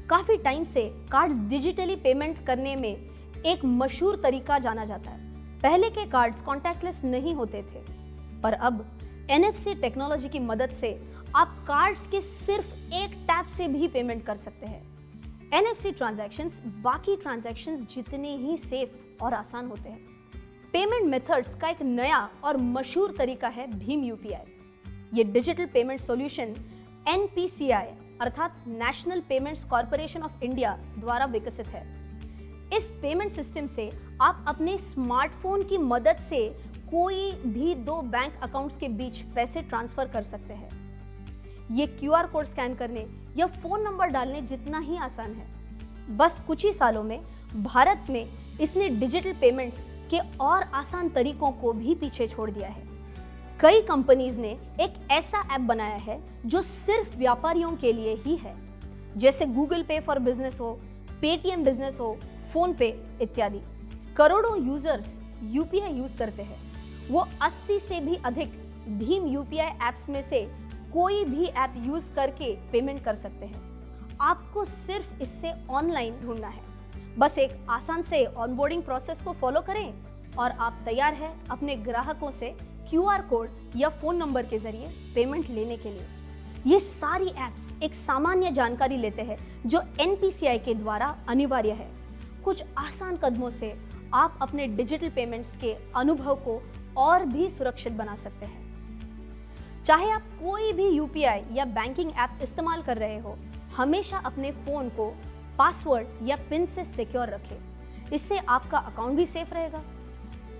काफी टाइम से कार्ड्स डिजिटली पेमेंट करने में एक मशहूर तरीका जाना जाता है। पहले के कार्ड्स कॉन्टैक्टलेस नहीं होते थे, पर अब NFC टेक्नोलॉजी की मदद से आप कार्ड्स के सिर्फ एक टैप से भी पेमेंट कर सकते हैं। NFC ट्रांजैक्शंस बाकी ट्रांजैक्शंस जितने ही सेफ और आसान होते हैं। पेमेंट मेथड्स का एक नया और मशहूर तरीका है भीम UPI। ये डिजिटल पेमेंट सॉल्यूशन NPCI अर्थात national payments corporation of India द्वारा विकसित है। इस पेमेंट सिस्टम से आप अपने स्मार्टफोन की मदद से कोई भी दो बैंक अकाउंट्स के बीच पैसे ट्रांसफर कर सकते हैं। ये QR कोड स्कैन करने या फोन नंबर डालने जितना ही आसान है। बस कुछ ही सालों में भारत में इसने डिजिटल पेमेंट्स के और आसान तरीकों को भी पीछे छोड़ दिया है। कई कंपनीज ने एक ऐसा ऐप बनाया है जो सिर्फ व्यापारियों के लिए ही है, जैसे गूगल पे फॉर बिजनेस हो, पेटीएम बिजनेस हो, फोन पे इत्यादि। करोड़ों यूजर्स UPI यूज करते हैं। वो 80 से भी अधिक भीम UPI ऐप्स में से कोई भी ऐप यूज करके पेमेंट कर सकते हैं। आपको सिर्फ इससे ऑनलाइन ढूंढना है। बस एक आसान से ऑनबोर्डिंग प्रोसेस को फॉलो करें और आप तैयार हैं अपने ग्राहकों से QR कोड या फोन नंबर के जरिए पेमेंट लेने के लिए। ये सारी ऐप्स एक सामान्य जानकारी लेते हैं जो NPCI के द्वारा अनिवार्य है। कुछ आसान कदमों से आप अपने डिजिटल पेमेंट्स के अनुभव को और भी सुरक्षित बना सकते हैं। चाहे आप कोई भी UPI या बैंकिंग ऐप इस्तेमाल कर रहे हो, हमेशा अपने फोन को पासवर्ड या पिन से सिक्योर रखें। इससे आपका अकाउंट भी सेफ रहेगा।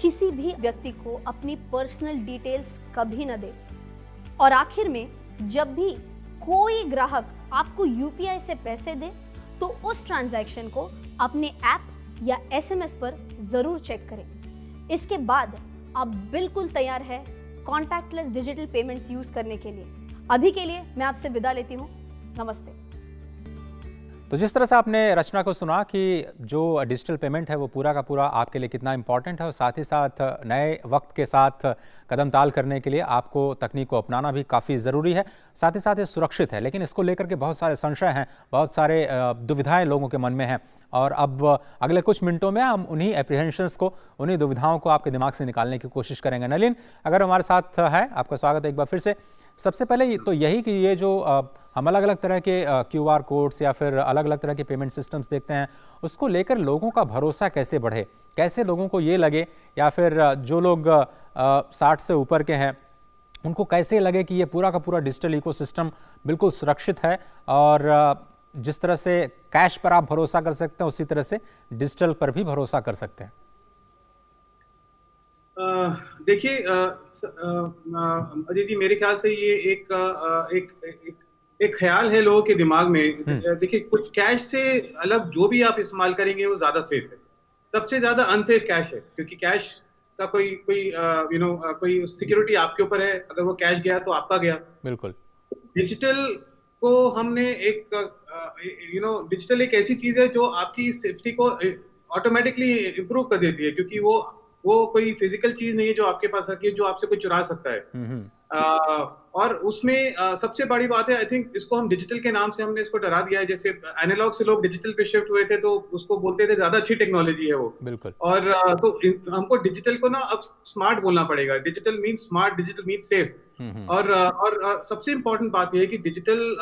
किसी भी व्यक्ति को अपनी पर्सनल डिटेल्स कभी न दें। और आखिर में, जब भी कोई ग्राहक आपको UPI से पैसे दे तो उस ट्रांजैक्शन को अपने ऐप या SMS पर जरूर चेक करें। इसके बाद आप बिल्कुल तैयार है कॉन्टैक्टलेस डिजिटल पेमेंट्स यूज करने के लिए। अभी के लिए मैं आपसे विदा लेती हूँ। नमस्ते। तो जिस तरह से आपने रचना को सुना कि जो डिजिटल पेमेंट है वो पूरा का पूरा आपके लिए कितना इंपॉर्टेंट है, और साथ ही साथ नए वक्त के साथ कदम ताल करने के लिए आपको तकनीक को अपनाना भी काफ़ी ज़रूरी है। साथ ही साथ ये सुरक्षित है, लेकिन इसको लेकर के बहुत सारे संशय हैं, बहुत सारे दुविधाएं लोगों के मन में हैं। और अब अगले कुछ मिनटों में हम उन्हीं एप्रीहेंशंस को, उन्हीं दुविधाओं को आपके दिमाग से निकालने की कोशिश करेंगे। नलिन अगर हमारे साथ है, आपका स्वागत है एक बार फिर से। सबसे पहले तो यही कि ये जो हम अलग अलग तरह के QR कोड्स या फिर अलग अलग तरह के पेमेंट सिस्टम्स देखते हैं, उसको लेकर लोगों का भरोसा कैसे बढ़े, कैसे लोगों को ये लगे, या फिर जो लोग 60 से ऊपर के हैं उनको कैसे लगे कि ये पूरा का पूरा डिजिटल इकोसिस्टम बिल्कुल सुरक्षित है, और जिस तरह से कैश पर आप भरोसा कर सकते हैं उसी तरह से डिजिटल पर भी भरोसा कर सकते हैं। देखिए अजय जी, मेरे ख्याल से ये एक ख्याल है लोगों के दिमाग में। देखिए, कुछ कैश से अलग जो भी आप इस्तेमाल करेंगे वो ज्यादा सेफ है। सबसे ज्यादा अनसेफ कैश है, क्योंकि कैश का कोई सिक्योरिटी आपके ऊपर है। अगर वो कैश गया तो आपका गया। बिल्कुल। डिजिटल को हमने डिजिटल एक ऐसी चीज है जो आपकी सेफ्टी को ऑटोमेटिकली इंप्रूव कर देती है, क्योंकि वो कोई फिजिकल चीज नहीं है जो आपके पास रखी है, जो आपसे कोई चुरा सकता है। और उसमें सबसे बड़ी बात है, आई थिंक इसको हम डिजिटल के नाम से हमने इसको डरा दिया है। जैसे एनालॉग से लोग डिजिटल पे शिफ्ट हुए थे तो उसको बोलते थे ज्यादा अच्छी टेक्नोलॉजी है वो। बिल्कुल। और तो हमको डिजिटल को ना अब स्मार्ट बोलना पड़ेगा। Digital mean smart, digital mean safe. और सबसे इंपॉर्टेंट बात यह है कि डिजिटल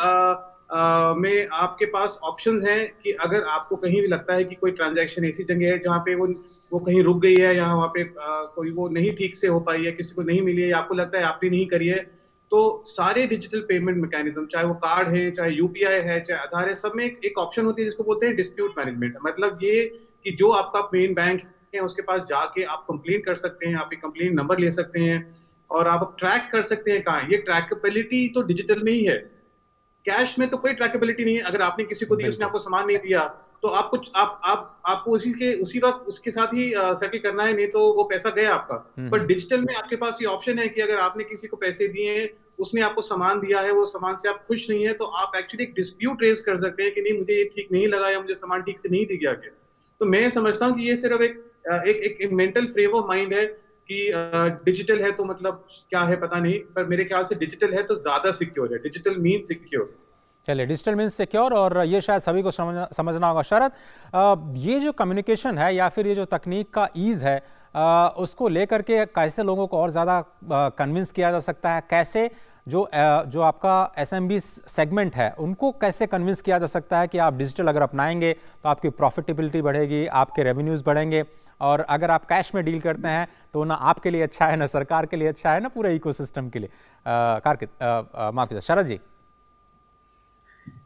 में आपके पास ऑप्शंस हैं कि अगर आपको कहीं भी लगता है कि कोई ट्रांजैक्शन ऐसी जगह है जहाँ पे वो कहीं रुक गई है, या वहाँ पे कोई वो नहीं ठीक से हो पाई है, किसी को नहीं मिली है, या आपको लगता है आपने नहीं करी है, तो सारे डिजिटल पेमेंट मैकेनिज्म, चाहे वो कार्ड है, चाहे UPI है, चाहे आधार है, सब में एक ऑप्शन होती है जिसको बोलते हैं डिस्प्यूट मैनेजमेंट। मतलब ये कि जो आपका मेन बैंक है उसके पास जाके आप कंप्लेंट कर सकते हैं, आप एक कंप्लेंट नंबर ले सकते हैं और आप ट्रैक कर सकते हैं कहाँ। ये ट्रैकेबिलिटी तो डिजिटल में ही है। कैश में तो कोई ट्रैकेबिलिटी नहीं है। अगर आपने किसी को दी, उसने आपको सामान नहीं दिया, तो आपको उसी वक्त उसके साथ ही सेटल करना है, नहीं तो वो पैसा गया आपका। पर डिजिटल में आपके पास ये ऑप्शन है कि अगर आपने किसी को पैसे दिए हैं, उसने आपको सामान दिया है, वो सामान से आप खुश नहीं है, तो आप एक्चुअली एक डिस्प्यूट रेज कर सकते हैं कि नहीं, मुझे ये ठीक नहीं लगा या मुझे सामान ठीक से नहीं दिया गया। तो मैं समझता हूँ कि ये सिर्फ एक मेंटल फ्रेम ऑफ माइंड है कि डिजिटल है तो मतलब क्या है पता नहीं, पर मेरे ख्याल से डिजिटल है तो ज्यादा सिक्योर है, डिजिटल मीन सिक्योर। चलिए, डिजिटल मीन्स सिक्योर, और ये शायद सभी को समझना होगा। शरद, ये जो कम्युनिकेशन है या फिर ये जो तकनीक का ईज़ है, उसको लेकर के कैसे लोगों को और ज़्यादा कन्विंस किया जा सकता है? कैसे जो आपका एसएमबी सेगमेंट है उनको कैसे कन्विंस किया जा सकता है कि आप डिजिटल अगर अपनाएंगे तो आपकी प्रॉफिटेबिलिटी बढ़ेगी, आपके रेवेन्यूज़ बढ़ेंगे, और अगर आप कैश में डील करते हैं तो ना आपके लिए अच्छा है, ना सरकार के लिए अच्छा है, ना पूरे इकोसिस्टम के लिए। माफ कीजिए, शरद जी।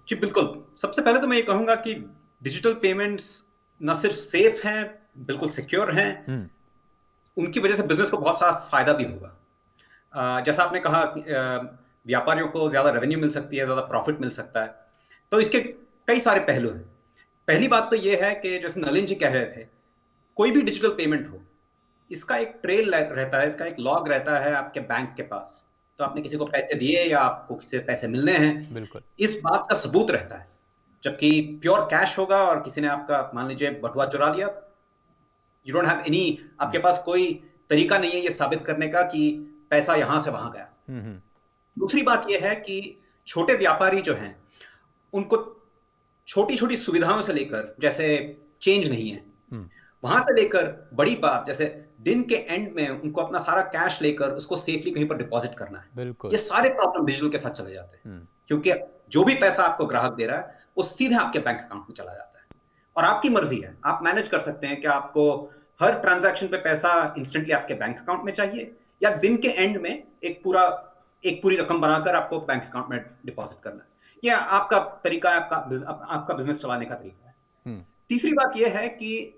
जी बिल्कुल। सबसे पहले तो मैं ये कहूंगा कि डिजिटल पेमेंट्स न सिर्फ सेफ हैं, बिल्कुल सिक्योर हैं, उनकी वजह से बिजनेस को बहुत सारा फायदा भी होगा। जैसा आपने कहा, व्यापारियों को ज्यादा रेवेन्यू मिल सकती है, ज्यादा प्रॉफिट मिल सकता है, तो इसके कई सारे पहलू हैं। पहली बात तो ये है कि जैसे नलिन जी कह रहे थे, कोई भी डिजिटल पेमेंट हो, इसका एक ट्रेल रहता है, इसका एक लॉग रहता है आपके बैंक के पास। तो आपने किसी को पैसे दिए या आपको किसी से पैसे मिलने हैं, बिल्कुल, इस बात का सबूत रहता है। जबकि प्योर कैश होगा और किसी ने आपका मान लीजिए बटुआ चुरा लिया, यू डोंट हैव एनी, आपके पास कोई तरीका नहीं है ये साबित करने का कि पैसा यहां से वहां गया। दूसरी बात यह है कि छोटे व्यापारी जो हैं, उनको छोटी छोटी सुविधाओं से लेकर, जैसे चेंज नहीं है, वहां से लेकर बड़ी बात जैसे दिन के एंड में उनको अपना सारा कैश लेकर उसको सेफली कहीं पर डिपॉजिट करना है, बिल्कुल, ये सारे प्रॉब्लम डिजिटल के साथ चले जाते हैं। क्योंकि जो भी पैसा आपको ग्राहक दे रहा है वो सीधे आपके बैंक अकाउंट में चला जाता है, और आपकी मर्जी है, आप मैनेज कर सकते हैं कि आपको हर ट्रांजैक्शन पे पैसा इंस्टेंटली आपके बैंक अकाउंट में चाहिए, या दिन के एंड में एक पूरी रकम बनाकर आपको बैंक अकाउंट में डिपॉजिट करना है। यह आपका तरीका है, आपका बिजनेस चलाने का तरीका है। तीसरी बात यह है कि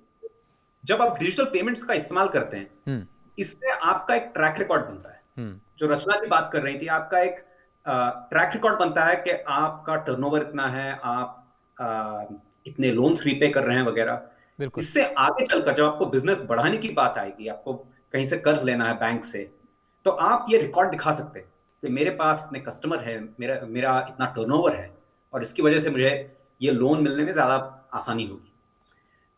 जब आप डिजिटल पेमेंट्स का इस्तेमाल करते हैं, इससे आपका एक ट्रैक रिकॉर्ड बनता है। जो रचना जी बात कर रही थी, आपका एक ट्रैक रिकॉर्ड बनता है कि आपका टर्नओवर इतना है, आप इतने लोन्स रीपे कर रहे हैं वगैरह। इससे आगे चलकर जब आपको बिजनेस बढ़ाने की बात आएगी, आपको कहीं से कर्ज लेना है बैंक से, तो आप ये रिकॉर्ड दिखा सकते हैं कि मेरे पास इतने कस्टमर है, मेरा इतना टर्नओवर है, और इसकी वजह से मुझे ये लोन मिलने में ज्यादा आसानी होगी।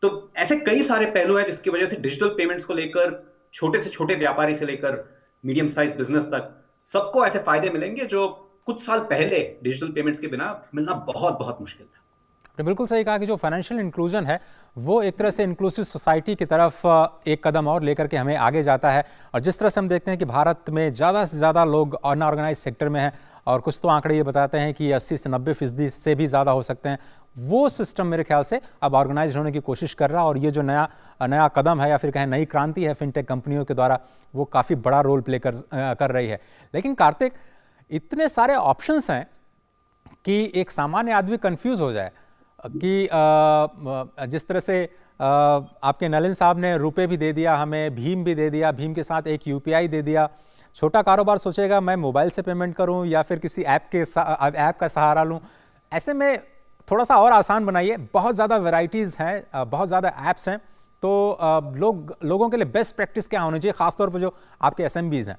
तो ऐसे कई सारे पहलू हैं जिसकी वजह से डिजिटल पेमेंट्स को लेकर छोटे से छोटे व्यापारी से लेकर मीडियम साइज बिजनेस तक सबको ऐसे फायदे मिलेंगे जो कुछ साल पहले डिजिटल पेमेंट्स के बिना मिलना बहुत बहुत मुश्किल था। आपने बिल्कुल सही कहा कि जो फाइनेंशियल इंक्लूजन है वो एक तरह से इंक्लूसिव सोसाइटी की तरफ एक कदम और लेकर के हमें आगे जाता है। और जिस तरह से हम देखते हैं कि भारत में ज़्यादा से ज़्यादा लोग अनऑर्गेनाइज सेक्टर में हैं, और कुछ तो आंकड़े ये बताते हैं कि 80 से 90% से भी ज़्यादा हो सकते हैं, वो सिस्टम मेरे ख्याल से अब ऑर्गेनाइज होने की कोशिश कर रहा है। और ये जो नया कदम है या फिर कहें नई क्रांति है फिनटेक कंपनियों के द्वारा, वो काफ़ी बड़ा रोल प्ले कर रही है। लेकिन कार्तिक, इतने सारे ऑप्शंस हैं कि एक सामान्य आदमी कंफ्यूज हो जाए कि जिस तरह से आपके नलिन साहब ने रुपए भी दे दिया, हमें भीम भी दे दिया, भीम के साथ एक यूपीआई दे दिया। छोटा कारोबार सोचेगा मैं मोबाइल से पेमेंट करूं या फिर किसी ऐप का सहारा लूं। ऐसे में थोड़ा सा और आसान बनाइए, बहुत ज़्यादा वैरायटीज़ हैं, बहुत ज़्यादा ऐप्स हैं, तो लोगों के लिए बेस्ट प्रैक्टिस क्या होनी चाहिए, खासतौर पर जो आपके एसएमबीज हैं?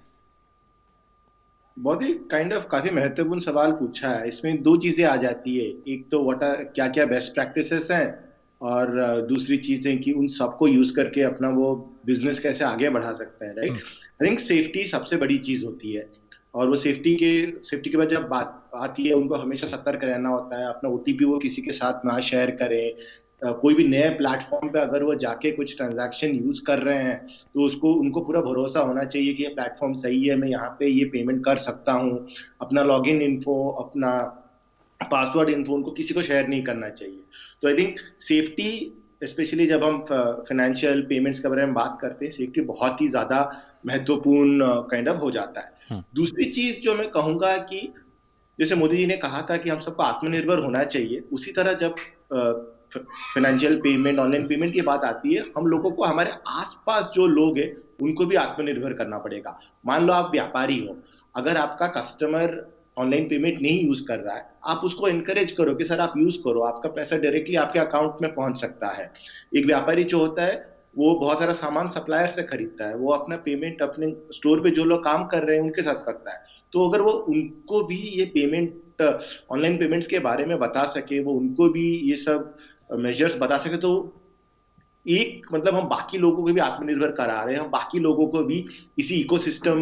बहुत ही काफी महत्वपूर्ण सवाल पूछा है। इसमें दो चीजें आ जाती है, एक तो क्या क्या बेस्ट प्रैक्टिसेस हैं, और दूसरी चीज है कि उन सबको यूज करके अपना वो बिजनेस कैसे आगे बढ़ा सकते हैं, राइट। आई थिंक सेफ्टी सबसे बड़ी चीज होती है, और वो सेफ्टी के बाद जब बात आती है, उनको हमेशा सतर्क रहना होता है। अपना ओटीपी वो किसी के साथ ना शेयर करें। कोई भी नए प्लेटफॉर्म पे अगर वो जाके कुछ ट्रांजैक्शन यूज कर रहे हैं तो उनको पूरा भरोसा होना चाहिए कि ये प्लेटफॉर्म सही है, मैं यहाँ पे ये पेमेंट कर सकता हूँ। अपना लॉगिन इन्फो, अपना पासवर्ड इन्फो उनको किसी को शेयर नहीं करना चाहिए। तो आई थिंक सेफ्टी, स्पेशली जब हम फाइनेंशियल पेमेंट्स के बारे में बात करते हैं, सेफ्टी बहुत ही ज्यादा महत्वपूर्ण हो जाता है। दूसरी चीज जो मैं कहूंगा कि जैसे मोदी जी ने कहा था कि हम सबको आत्मनिर्भर होना चाहिए, उसी तरह जब फाइनेंशियल पेमेंट, ऑनलाइन पेमेंट की बात आती है, हम लोगों को हमारे आसपास जो लोग हैं उनको भी आत्मनिर्भर करना पड़ेगा। मान लो आप व्यापारी हो, अगर आपका कस्टमर ऑनलाइन पेमेंट नहीं यूज कर रहा है, आप उसको एनकरेज करो कि सर आप यूज करो, आपका पैसा डायरेक्टली आपके अकाउंट में पहुंच सकता है। एक व्यापारी जो होता है वो बहुत सारा सामान सप्लायर से खरीदता है, वो अपना पेमेंट अपने स्टोर पे जो लोग काम कर रहे हैं उनके साथ करता है। तो अगर वो उनको भी ये पेमेंट, ऑनलाइन पेमेंट्स के बारे में बता सके, वो उनको भी ये सब मेजर्स बता सके, तो एक मतलब हम बाकी लोगों को भी आत्मनिर्भर करा रहे हैं, हम बाकी लोगों को भी इसी इकोसिस्टम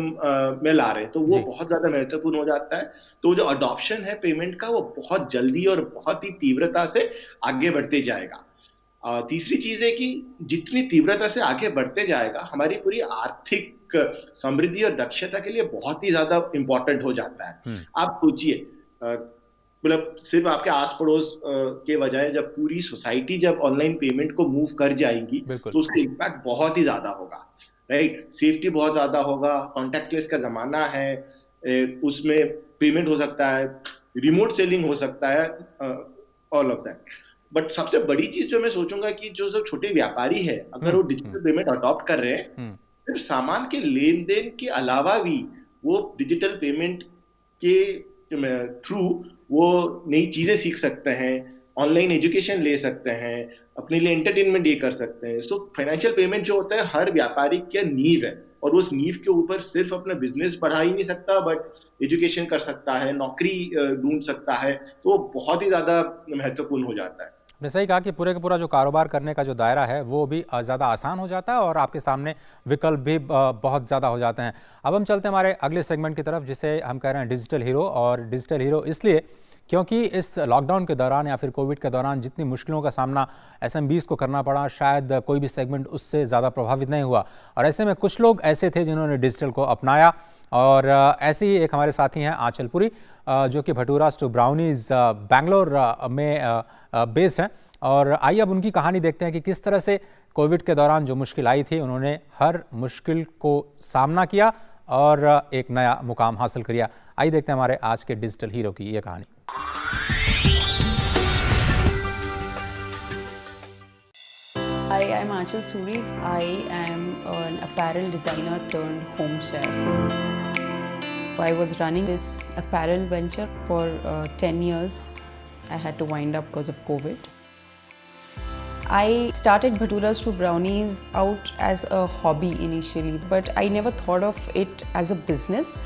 में ला रहे हैं, तो वो बहुत ज्यादा महत्वपूर्ण हो जाता है। तो जो अडॉप्शन है पेमेंट का वो बहुत जल्दी और बहुत ही तीव्रता से आगे बढ़ते जाएगा। तीसरी चीज है कि जितनी तीव्रता से आगे बढ़ते जाएगा हमारी पूरी आर्थिक समृद्धि और दक्षता के लिए बहुत ही ज्यादा इंपॉर्टेंट हो जाता है। आप सोचिए, मतलब सिर्फ आपके आस पड़ोस के बजाय जब पूरी सोसाइटी जब ऑनलाइन पेमेंट को मूव कर जाएगी तो उसका इम्पैक्ट बहुत ही ज्यादा होगा, राइट। सेफ्टी बहुत ज्यादा होगा, कॉन्टैक्टलेस का जमाना है, उसमें पेमेंट हो सकता है, रिमोट सेलिंग हो सकता है, ऑल ऑफ दैट। बट सबसे बड़ी चीज जो मैं सोचूंगा कि जो सब छोटे व्यापारी है अगर वो डिजिटल पेमेंट अडॉप्ट कर रहे हैं, फिर सामान के लेन देन के अलावा भी वो डिजिटल पेमेंट के थ्रू वो नई चीजें सीख सकते हैं, ऑनलाइन एजुकेशन ले सकते हैं, अपने लिए एंटरटेनमेंट ये कर सकते हैं। सो फाइनेंशियल पेमेंट जो होता है हर व्यापारी की नींव है, और उस नींव के ऊपर सिर्फ अपना बिजनेस बढ़ा ही नहीं सकता बट एजुकेशन कर सकता है, नौकरी ढूंढ सकता है, तो बहुत ही ज्यादा महत्वपूर्ण हो जाता है। आपने सही कहा कि पूरे का पूरा जो कारोबार करने का जो दायरा है वो भी ज़्यादा आसान हो जाता है और आपके सामने विकल्प भी बहुत ज़्यादा हो जाते हैं। अब हम चलते हैं हमारे अगले सेगमेंट की तरफ जिसे हम कह रहे हैं डिजिटल हीरो। और डिजिटल हीरो इसलिए क्योंकि इस लॉकडाउन के दौरान या फिर कोविड के दौरान जितनी मुश्किलों का सामना SMBs को करना पड़ा, शायद कोई भी सेगमेंट उससे ज़्यादा प्रभावित नहीं हुआ। और ऐसे में कुछ लोग ऐसे थे जिन्होंने डिजिटल को अपनाया, और ऐसे ही एक हमारे साथी हैं आंचल पुरी, जो कि भटूरास टू ब्राउनीज बैंगलोर में बेस्ड हैं। और आइए अब उनकी कहानी देखते हैं कि किस तरह से कोविड के दौरान जो मुश्किल आई थी उन्होंने हर मुश्किल को सामना किया और एक नया मुकाम हासिल किया। आइए देखते हैं हमारे आज के डिजिटल हीरो की ये कहानी। Hi, I'm Aanchal Suri. I am an apparel designer turned home chef. I was running this apparel venture for 10 years. I had to wind up because of COVID. I started Bhaturas to Brownies out as a hobby initially, but I never thought of it as a business.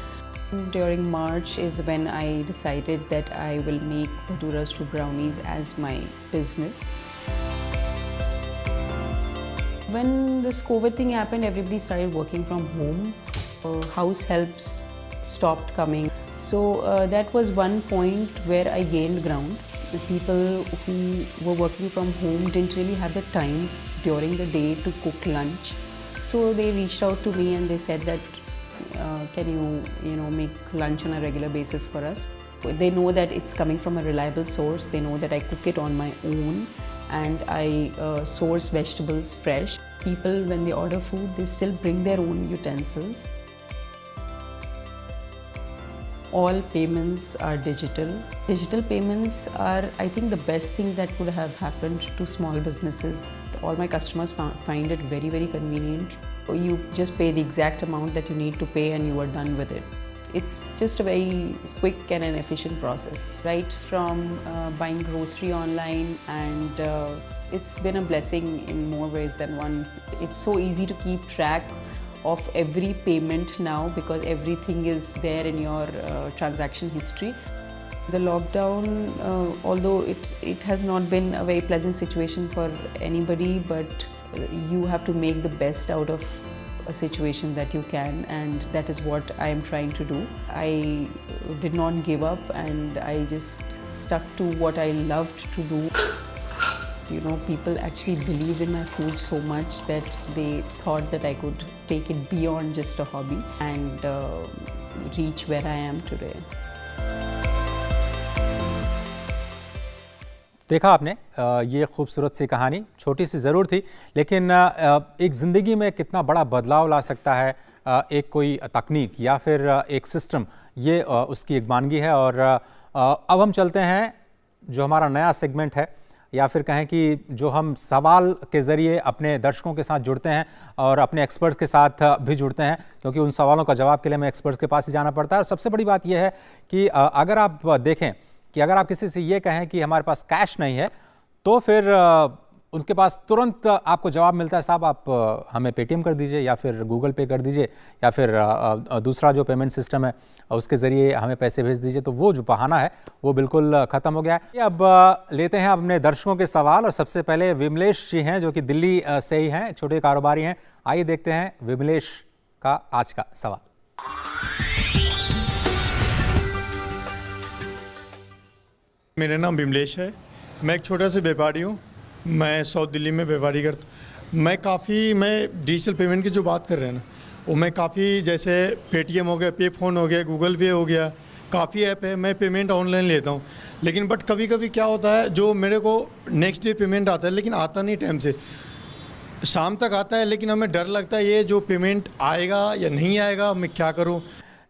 During March is when I decided that I will make Bhaturas to Brownies as my business. When this COVID thing happened, everybody started working from home. House helps stopped coming. So that was one point where I gained ground. The people who were working from home didn't really have the time during the day to cook lunch. So they reached out to me and they said that, can you make lunch on a regular basis for us? They know that it's coming from a reliable source. They know that I cook it on my own and I source vegetables fresh. People, when they order food, they still bring their own utensils. All payments are digital. Digital payments are, I think, the best thing that could have happened to small businesses. All my customers find it very, very convenient. You just pay the exact amount that you need to pay and you are done with it. It's just a very quick and an efficient process, right from buying grocery online, and it's been a blessing in more ways than one. It's so easy to keep track of every payment now because everything is there in your transaction history. The lockdown, although it has not been a very pleasant situation for anybody, but you have to make the best out of a situation that you can, and that is what I am trying to do. I did not give up and I just stuck to what I loved to do. You know, people actually believed in my food so much that they thought that I could take it beyond just a hobby and reach where I am today. देखा आपने ये खूबसूरत सी कहानी, छोटी सी ज़रूर थी लेकिन एक ज़िंदगी में कितना बड़ा बदलाव ला सकता है एक कोई तकनीक या फिर एक सिस्टम, ये उसकी एक मानगी है। और अब हम चलते हैं जो हमारा नया सेगमेंट है, या फिर कहें कि जो हम सवाल के ज़रिए अपने दर्शकों के साथ जुड़ते हैं और अपने एक्सपर्ट्स के साथ भी जुड़ते हैं, क्योंकि उन सवालों का जवाब के लिए हमें एक्सपर्ट्स के पास ही जाना पड़ता है। और सबसे बड़ी बात यह है कि अगर आप देखें कि अगर आप किसी से ये कहें कि हमारे पास कैश नहीं है, तो फिर उनके पास तुरंत आपको जवाब मिलता है, साहब आप हमें पेटीएम कर दीजिए या फिर गूगल पे कर दीजिए या फिर दूसरा जो पेमेंट सिस्टम है उसके ज़रिए हमें पैसे भेज दीजिए, तो वो जो बहाना है वो बिल्कुल ख़त्म हो गया है। अब लेते हैं अपने दर्शकों के सवाल, और सबसे पहले विमलेश जी हैं जो कि दिल्ली से ही हैं, छोटे कारोबारी हैं। आइए देखते हैं विमलेश का आज का सवाल। मेरा नाम विमलेश है, मैं एक छोटा सा व्यापारी हूँ। मैं साउथ दिल्ली में व्यापारी करता हूँ। मैं डिजिटल पेमेंट की जो बात कर रहे हैं ना, वो मैं काफ़ी, जैसे पेटीएम हो गया, पे फ़ोन हो गया, गूगल पे हो गया, काफ़ी ऐप है, मैं पेमेंट ऑनलाइन लेता हूँ। लेकिन बट कभी कभी क्या होता है, जो मेरे को नेक्स्ट डे पेमेंट आता है लेकिन आता नहीं टाइम से, शाम तक आता है, लेकिन हमें डर लगता है ये जो पेमेंट आएगा या नहीं आएगा, मैं क्या करूँ।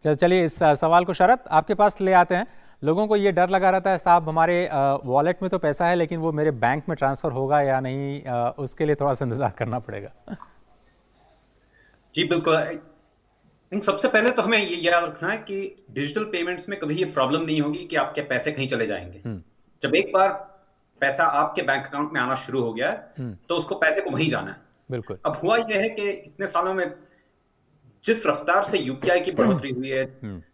चलिए इस सवाल को शरत आपके पास ले आते हैं। लोगों को ये डर लगा रहता है, साहब हमारे वॉलेट में तो पैसा है लेकिन वो मेरे बैंक में ट्रांसफ़र होगा या नहीं, उसके लिए थोड़ा सा इंतजार करना पड़ेगा। जी बिल्कुल। सबसे पहले तो हमें ये याद रखना है कि डिजिटल पेमेंट्स में कभी ये प्रॉब्लम नहीं होगी कि आपके पैसे कहीं चले जाएंगे। जब एक बार पैसा आपके बैंक अकाउंट में आना शुरू हो गया है तो उसको पैसे को वहीं जाना है। बिल्कुल। अब हुआ यह है कि इतने सालों में जिस रफ्तार से यूपीआई की बढ़ोतरी हुई है,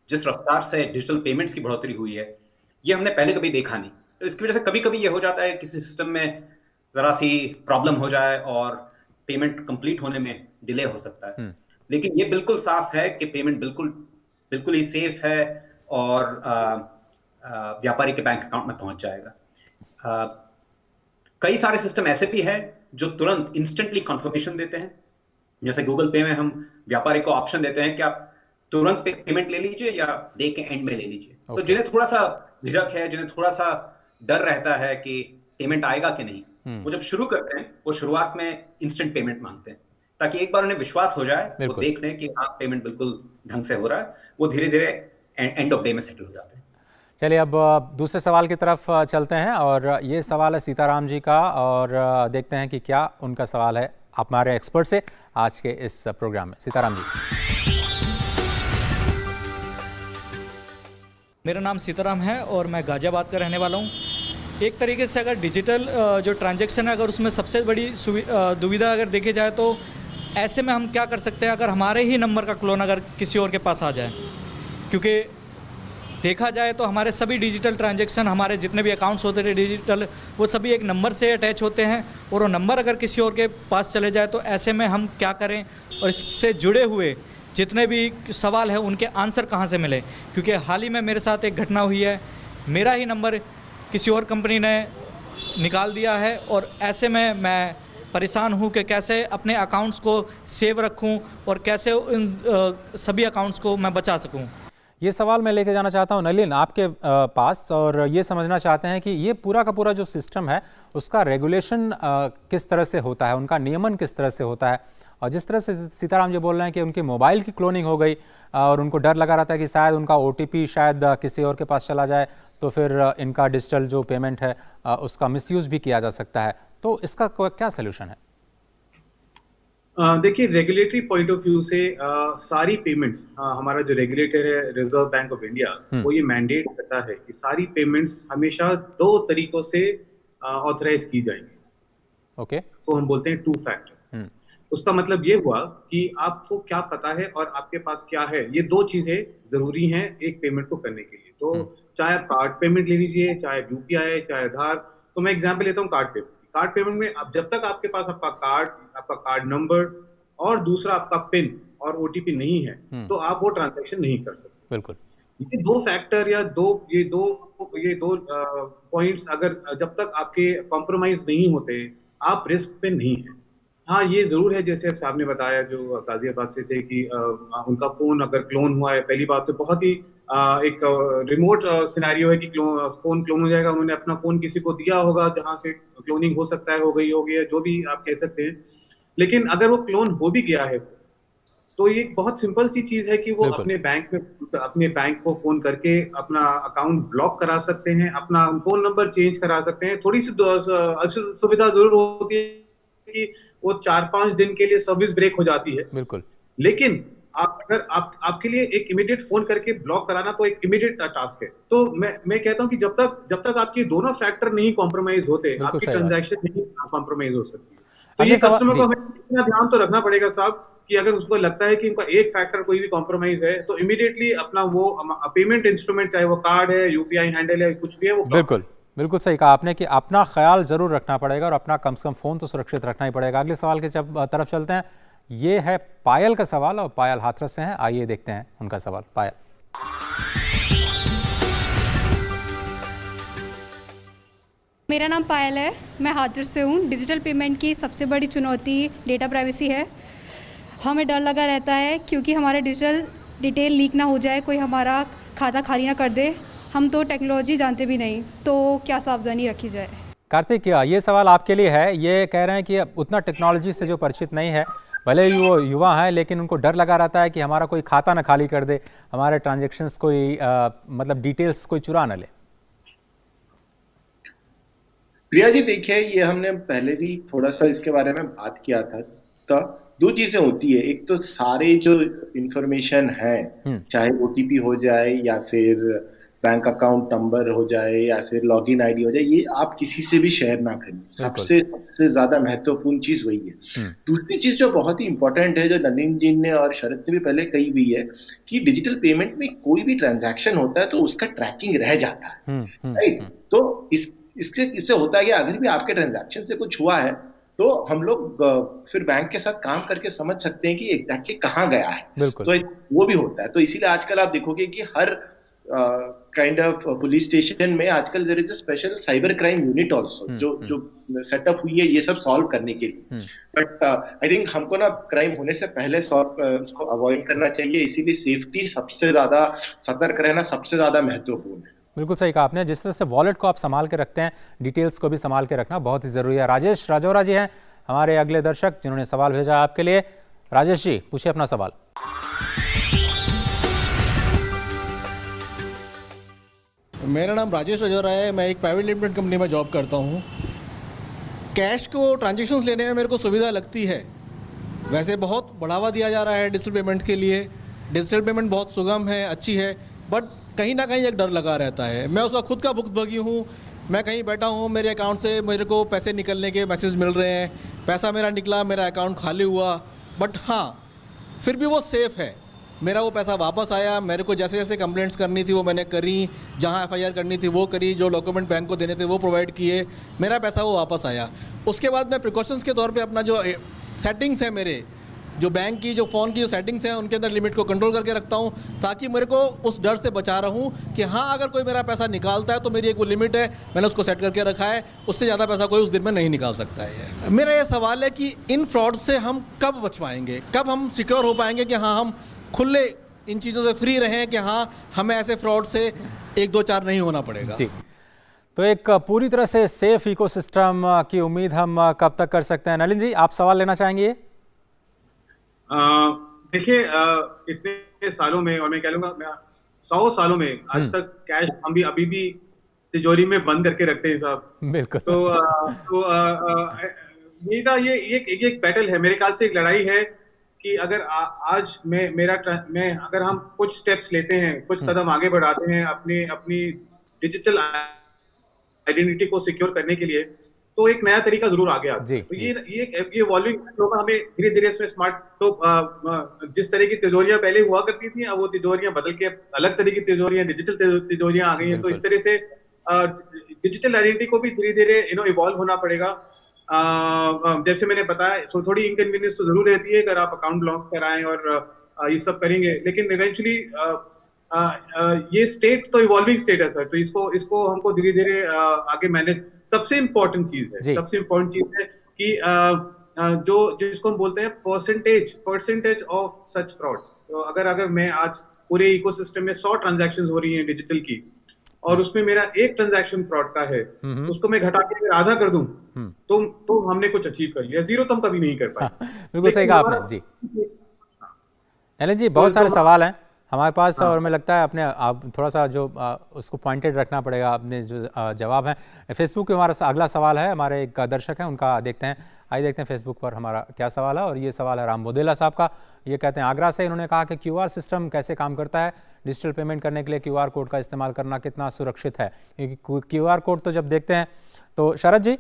जिस रफ्तार से डिजिटल पेमेंट्स की बढ़ोतरी हुई है, ये हमने पहले कभी देखा नहीं। तो इसकी वजह से कभी कभी ये हो जाता है किसी सिस्टम में जरा सी प्रॉब्लम हो जाए और पेमेंट कंप्लीट होने में डिले हो सकता है। लेकिन ये बिल्कुल साफ है कि पेमेंट बिल्कुल ही सेफ है और व्यापारी के बैंक अकाउंट में पहुंच जाएगा। कई सारे सिस्टम ऐसे भी हैं जो तुरंत इंस्टेंटली कंफर्मेशन देते हैं। जैसे गूगल पे में हम व्यापारी को ऑप्शन देते हैं कि आप तुरंत पेमेंट ले लीजिए या डे के एंड में ले लीजिए। तो जिन्हें थोड़ा सा झिझक है, जिन्हें थोड़ा सा डर रहता है कि पेमेंट आएगा कि नहीं, वो जब शुरू करते हैं वो शुरुआत में इंस्टेंट पेमेंट मांगते हैं, ताकि एक बार उन्हें विश्वास हो जाए, वो देख लें कि हाँ पेमेंट बिल्कुल ढंग से हो रहा है, वो धीरे धीरे एंड ऑफ डे में सेटल हो जाते हैं। चलिए अब दूसरे सवाल की तरफ चलते हैं, और ये सवाल है सीताराम जी का, और देखते हैं कि क्या उनका सवाल है हमारे एक्सपर्ट से आज के इस प्रोग्राम में। सीताराम जी। मेरा नाम सीताराम है और मैं गाजियाबाद का रहने वाला हूँ। एक तरीके से अगर डिजिटल जो ट्रांजैक्शन है, अगर उसमें सबसे बड़ी दुविधा अगर देखी जाए तो ऐसे में हम क्या कर सकते हैं, अगर हमारे ही नंबर का क्लोन अगर किसी और के पास आ जाए, क्योंकि देखा जाए तो हमारे सभी डिजिटल ट्रांजैक्शन, हमारे जितने भी अकाउंट्स होते थे डिजिटल, वो सभी एक नंबर से अटैच होते हैं, और वो नंबर अगर किसी और के पास चले जाए तो ऐसे में हम क्या करें, और इससे जुड़े हुए जितने भी सवाल हैं उनके आंसर कहाँ से मिले। क्योंकि हाल ही में मेरे साथ एक घटना हुई है, मेरा ही नंबर किसी और कंपनी ने निकाल दिया है, और ऐसे में मैं परेशान हूँ कि कैसे अपने अकाउंट्स को सेव रखूँ और कैसे उन सभी अकाउंट्स को मैं बचा सकूँ। ये सवाल मैं लेके जाना चाहता हूँ नलिन आपके पास, और ये समझना चाहते हैं कि ये पूरा का पूरा जो सिस्टम है उसका रेगुलेशन किस तरह से होता है, उनका नियमन किस तरह से होता है। और जिस तरह से सीताराम जी बोल रहे हैं कि उनके मोबाइल की क्लोनिंग हो गई और उनको डर लगा रहता है कि शायद उनका OTP शायद किसी और के पास चला जाए, तो फिर इनका डिजिटल जो पेमेंट है उसका मिसयूज़ भी किया जा सकता है, तो इसका क्या सोल्यूशन है? देखिए, रेगुलेटरी पॉइंट ऑफ व्यू से सारी पेमेंट्स, हमारा जो रेगुलेटर है रिजर्व बैंक ऑफ इंडिया, वो ये मैंडेट करता है कि सारी पेमेंट्स हमेशा 2 तरीकों से ऑथराइज की जाएंगी। ओके। तो हम बोलते हैं 2 फैक्टर। उसका मतलब ये हुआ कि आपको क्या पता है और आपके पास क्या है, ये 2 चीजें जरूरी हैं एक पेमेंट को करने के लिए। तो चाहे आप कार्ड पेमेंट ले लीजिए, चाहे UPI, चाहे आधार। तो मैं एग्जांपल लेता हूँ कार्ड पेमेंट। कार्ड पेमेंट में आप जब तक आपके पास आपका कार्ड नंबर और दूसरा आपका पिन और OTP नहीं है, तो आप वो ट्रांजैक्शन नहीं कर सकते। बिल्कुल। ये 2 फैक्टर या ये दो पॉइंट्स अगर जब तक आपके कॉम्प्रोमाइज नहीं होते, आप रिस्क पे नहीं है। हाँ, ये जरूर है, जैसे अब साहब ने बताया जो गाजियाबाद से थे, कि उनका फोन अगर क्लोन हुआ है, पहली बात तो बहुत ही एक रिमोट सिनेरियो है कि फोन क्लोन हो जाएगा। उन्होंने अपना फोन किसी को दिया होगा जहां से क्लोनिंग हो सकता है, हो गई होगी, जो भी आप कह सकते हैं। लेकिन अगर वो क्लोन हो भी गया है तो ये बहुत सिंपल सी चीज है कि वो अपने बैंक को फोन करके अपना अकाउंट ब्लॉक करा सकते हैं, अपना फोन नंबर चेंज करा सकते हैं। थोड़ी सी सुविधा जरूर होती है कि वो 4-5 दिन के लिए सर्विस ब्रेक हो जाती है। बिल्कुल। लेकिन अगर आपके लिए एक इमीडिएट फोन करके ब्लॉक कराना तो एक इमीडिएट टास्क है। तो मैं कहता हूं कि जब तक आपके दोनों फैक्टर नहीं कॉम्प्रोमाइज होते, आपकी ट्रांजैक्शन नहीं कॉम्प्रोमाइज हो सकती। तो ये कस्टमर को हमें इतना ध्यान तो रखना पड़ेगा साहब कि अगर उसको लगता है कि उनका एक फैक्टर कोई भी कॉम्प्रोमाइज है तो इमीडिएटली अपना वो पेमेंट इंस्ट्रूमेंट, चाहे वो कार्ड है, यूपीआई हैंडल है, कुछ भी है, वो बिल्कुल सही कहा आपने कि अपना ख्याल जरूर रखना पड़ेगा और अपना कम से कम फोन तो सुरक्षित रखना ही पड़ेगा। अगले सवाल के तरफ चलते हैं। ये है पायल का सवाल और पायल हाथरस से हैं। आइए देखते हैं उनका सवाल। पायल, मेरा नाम पायल है, मैं हाथरस से हूँ। डिजिटल पेमेंट की सबसे बड़ी चुनौती डेटा प्राइवेसी है। हमें डर लगा रहता है क्योंकि हमारे डिजिटल डिटेल लीक ना हो जाए, कोई हमारा खाता खाली ना कर दे। हम तो टेक्नोलॉजी जानते भी नहीं, तो क्या सावधानी रखी जाए? कार्तिक, ये सवाल आपके लिए है। ये कह रहे हैं कि उतना टेक्नोलॉजी से जो परिचित नहीं है, भले ही वो युवा हैं, लेकिन उनको डर लगा रहता है कि हमारा कोई खाता ना खाली कर दे, हमारे ट्रांजैक्शंस कोई मतलब डिटेल्स कोई चुरा ना ले। प्रिया जी, देखिए, ये हमने पहले भी थोड़ा सा इसके बारे में बात किया था। तो दो चीजें होती है, एक तो सारे जो इंफॉर्मेशन है, चाहे ओटीपी हो जाए या फिर बैंक अकाउंट नंबर हो जाए या फिर लॉगिन आईडी हो जाए, ये आप किसी से भी शेयर ना करें। सबसे ज्यादा महत्वपूर्ण चीज वही है। दूसरी चीज जो बहुत ही इंपॉर्टेंट है, जो नलिन जी ने और शरद ने भी पहले कही हुई है, कि डिजिटल पेमेंट में कोई भी ट्रांजैक्शन होता है तो उसका ट्रैकिंग रह जाता है, राइट? तो इससे होता है कि अगर भी आपके ट्रांजैक्शन से कुछ हुआ है तो हम लोग फिर बैंक के साथ काम करके समझ सकते हैं कि एग्जैक्टली कहाँ गया है। तो वो भी होता है। तो इसीलिए आजकल आप देखोगे कि हर काइंड ऑफ पुलिस स्टेशन में आजकल there is a special cyber crime unit also, जो सेटअप हुई है ये सब सॉल्व करने के लिए। बट आई थिंक हमको ना क्राइम होने से पहले उसको अवॉइड करना चाहिए। इसीलिए सेफ्टी सबसे ज्यादा, सतर्क रहना सबसे ज्यादा महत्वपूर्ण है। बिल्कुल सही कहा आपने। जिस तरह से वॉलेट को आप संभाल के रखते हैं, डिटेल्स को भी संभाल के रखना बहुत ही जरूरी है। राजेश राजौरा जी हैं हमारे अगले दर्शक, जिन्होंने सवाल भेजा आपके लिए। राजेश जी, पूछिए अपना सवाल। मेरा नाम राजेश राजौरा है, मैं एक प्राइवेट लिमिटेड कंपनी में जॉब करता हूँ। कैश को ट्रांजैक्शंस लेने में मेरे को सुविधा लगती है। वैसे बहुत बढ़ावा दिया जा रहा है डिजिटल पेमेंट के लिए। डिजिटल पेमेंट बहुत सुगम है, अच्छी है, बट कहीं ना कहीं एक डर लगा रहता है। मैं उसका खुद का भुक्तभोगी हूँ। मैं कहीं बैठा हूँ, मेरे अकाउंट से मेरे को पैसे निकलने के मैसेज मिल रहे हैं, पैसा मेरा निकला, मेरा अकाउंट खाली हुआ, बट हाँ फिर भी वो सेफ़ है। मेरा वो पैसा वापस आया। मेरे को जैसे जैसे कंप्लेंट्स करनी थी वो मैंने करी, जहाँ एफआईआर करनी थी वो करी, जो डॉक्यूमेंट बैंक को देने थे वो प्रोवाइड किए, मेरा पैसा वो वापस आया। उसके बाद मैं प्रिकॉशंस के तौर पे अपना जो सेटिंग्स है, मेरे जो बैंक की जो फ़ोन की जो सेटिंग्स हैं उनके अंदर लिमिट को कंट्रोल करके रखता हूँ, ताकि मेरे को उस डर से बचा रहूँ कि हाँ अगर कोई मेरा पैसा निकालता है तो मेरी एक वो लिमिट है, मैंने उसको सेट करके रखा है, उससे ज़्यादा पैसा कोई उस दिन में नहीं निकाल सकता है। मेरा ये सवाल है कि इन फ्रॉड से हम कब बच पाएंगे, कब हम सिक्योर हो पाएंगे कि हाँ हम खुले इन चीज़ों से फ्री रहें, कि हाँ हमें ऐसे फ्रॉड से 1 2 4 नहीं होना पड़ेगा। जी, तो एक पूरी तरह से सेफ इकोसिस्टम की उम्मीद हम कब तक कर सकते हैं? नलिन जी, आप सवाल लेना चाहेंगे? देखिए, इतने सालों में, और मैं कह लूंगा 100 सालों में आज तक कैश हम भी अभी भी तिजोरी में बंद करके रखते हैं साहब। बिल्कुल। तो मेरा ये एक बैटल है, मेरे ख्याल से एक लड़ाई है कि अगर आज मैं अगर हम कुछ स्टेप्स लेते हैं, कुछ कदम आगे बढ़ाते हैं अपनी डिजिटल आइडेंटिटी को सिक्योर करने के लिए, तो एक नया तरीका जरूर आ गया। तो ये इवॉल्विंग होगा, हमें धीरे धीरे इसमें स्मार्ट, तो जिस तरह की तिजोरियां पहले हुआ करती थी, अब वो तिजोरियां बदल के अलग तरह की तिजोरियां, डिजिटल तिजोरियां आ गई हैं। तो इस तरह से डिजिटल आइडेंटिटी को भी धीरे धीरे इवॉल्व होना पड़ेगा। जैसे मैंने बताया, थोड़ी इनकन्वीनियंस तो जरूर रहती है अगर आप अकाउंट लॉक कराएं और ये सब करेंगे, लेकिन इवेंचुअली ये स्टेट तो इवॉल्विंग स्टेट है सर, तो इसको हमको धीरे धीरे आगे मैनेज। सबसे इम्पोर्टेंट चीज है कि जो जिसको हम बोलते हैं परसेंटेज ऑफ सच फ्रॉड्स। तो अगर मैं आज पूरे इकोसिस्टम में 100 ट्रांजैक्शंस हो रही हैं डिजिटल की, और उसमें मेरा एक ट्रांजैक्शन फ्रॉड का है, तो उसको मैं घटा के अगर आधा कर दूं तो हमने कुछ अचीव कर लिया। 0 तो हम कभी नहीं कर पाए। बिल्कुल सही कहा आपने जी। नलिन जी, बहुत सारे सवाल हैं, हमारे पास और हमें लगता है अपने आप थोड़ा सा जो उसको पॉइंटेड रखना पड़ेगा अपने जो जवाब हैं। फेसबुक पे हमारा अगला सवाल है, हमारे एक दर्शक हैं उनका देखते हैं, आइए देखते हैं फेसबुक पर हमारा क्या सवाल है। और ये सवाल है राम बोदेला साहब का। ये कहते हैं आगरा से, इन्होंने कहा कि क्यूआर सिस्टम कैसे काम करता है, डिजिटल पेमेंट करने के लिए क्यूआर कोड का इस्तेमाल करना कितना सुरक्षित है। क्योंकि क्यूआर कोड तो जब देखते हैं तो शरद जी,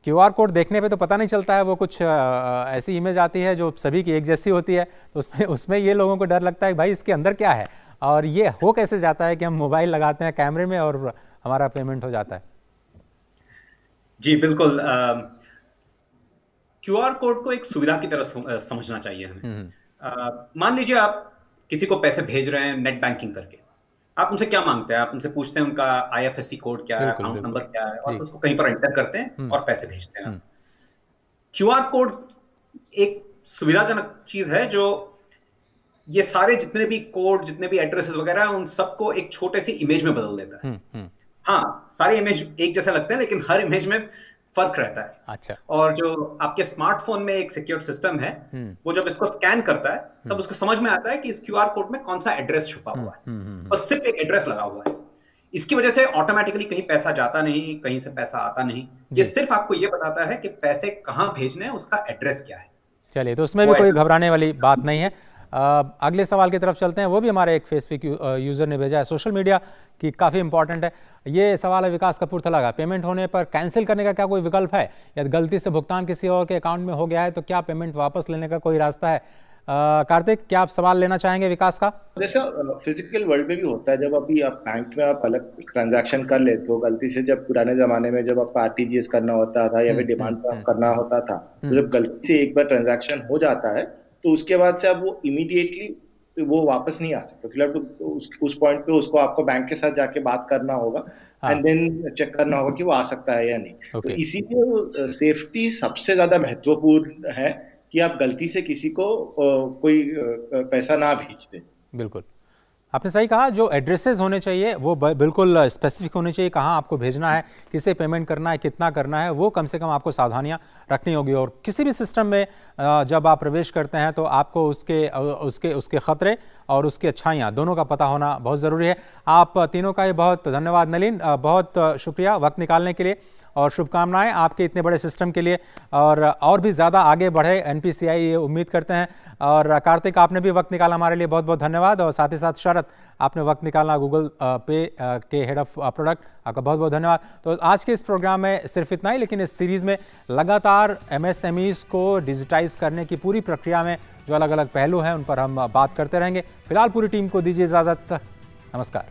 क्यूआर कोड देखने पे तो पता नहीं चलता है, वो कुछ ऐसी इमेज आती है जो सभी की एक जैसी होती है, तो उसमें ये लोगों को डर लगता है भाई इसके अंदर क्या है, और ये हो कैसे जाता है कि हम मोबाइल लगाते हैं कैमरे में और हमारा पेमेंट हो जाता है। जी बिल्कुल, क्यूआर कोड को एक सुविधा की तरह समझना चाहिए हमें। मान लीजिए आप किसी को पैसे भेज रहे हैं नेट बैंकिंग करके, आप उनसे क्या मांगते हैं? आप उनसे पूछते हैं उनका IFSC कोड क्या है, अकाउंट नंबर क्या है, और उसको कहीं पर एंटर करते हैं और पैसे भेजते हैं। क्यूआर कोड एक सुविधाजनक चीज है जो ये सारे जितने भी कोड, जितने भी एड्रेसेस वगैरह, उन सबको एक छोटे से इमेज में बदल देता है। हाँ, सारे इमेज एक जैसे लगते हैं लेकिन हर इमेज में फर्क रहता है। अच्छा। और जो आपके स्मार्टफोन में एक सिक्योर सिस्टम है, वो जब इसको स्कैन करता है तब उसको समझ में आता है कि इस क्यूआर कोड में कौन सा एड्रेस छुपा हुआ है, और सिर्फ एक एड्रेस लगा हुआ है। इसकी वजह से ऑटोमेटिकली कहीं पैसा जाता नहीं, कहीं से पैसा आता नहीं। ये सिर्फ आपको ये बताता है कि पैसे कहाँ भेजने हैं, उसका एड्रेस क्या है। चलिए, तो उसमें भी कोई घबराने वाली बात नहीं है। अगले सवाल की तरफ चलते हैं, वो भी हमारे एक फेसबुक यूज़र ने भेजा है, सोशल मीडिया की काफ़ी इंपॉर्टेंट है। ये सवाल है विकास कपूरथला का, पेमेंट होने पर कैंसिल करने का क्या कोई विकल्प है? यदि गलती से भुगतान किसी और के अकाउंट में हो गया है तो क्या पेमेंट वापस लेने का कोई रास्ता है? कार्तिक, क्या आप सवाल लेना चाहेंगे विकास का? जैसा फिजिकल वर्ल्ड में भी होता है, जब अभी आप बैंक में आप अलग ट्रांजैक्शन कर लेते हो गलती से, जब पुराने जमाने में जब आपको RTGS करना होता था या फिर डिमांड ड्राफ्ट करना होता था, तो जब गलती से एक बार ट्रांजैक्शन हो जाता है तो उसके बाद से अब वो इमीडिएटली वो वापस नहीं आ सकता। फिलहाल उस पॉइंट पे उसको आपको बैंक के साथ जाके बात करना होगा एंड देन चेक करना होगा कि वो आ सकता है या नहीं। तो इसीलिए सेफ्टी सबसे ज्यादा महत्वपूर्ण है कि आप गलती से किसी को कोई पैसा ना भेज दें। बिल्कुल, आपने सही कहा। जो एड्रेसेस होने चाहिए वो बिल्कुल स्पेसिफिक होने चाहिए, कहाँ आपको भेजना है, किसे पेमेंट करना है, कितना करना है, वो कम से कम आपको सावधानियां रखनी होगी। और किसी भी सिस्टम में जब आप प्रवेश करते हैं तो आपको उसके खतरे और उसकी अच्छाइयाँ दोनों का पता होना बहुत ज़रूरी है। आप तीनों का ही बहुत धन्यवाद नलिन, बहुत शुक्रिया वक्त निकालने के लिए, और शुभकामनाएं आपके इतने बड़े सिस्टम के लिए, और भी ज़्यादा आगे बढ़े NPCI, ये उम्मीद करते हैं। और कार्तिक, आपने भी वक्त निकाला हमारे लिए, बहुत बहुत धन्यवाद। और साथ ही साथ शरद, आपने वक्त निकाला, गूगल पे के हेड ऑफ प्रोडक्ट, आपका बहुत बहुत धन्यवाद। तो आज के इस प्रोग्राम में सिर्फ इतना ही, लेकिन इस सीरीज़ में लगातार MSMEs को डिजिटाइज करने की पूरी प्रक्रिया में जो अलग अलग पहलू हैं उन पर हम बात करते रहेंगे। फिलहाल पूरी टीम को दीजिए इजाज़त, नमस्कार।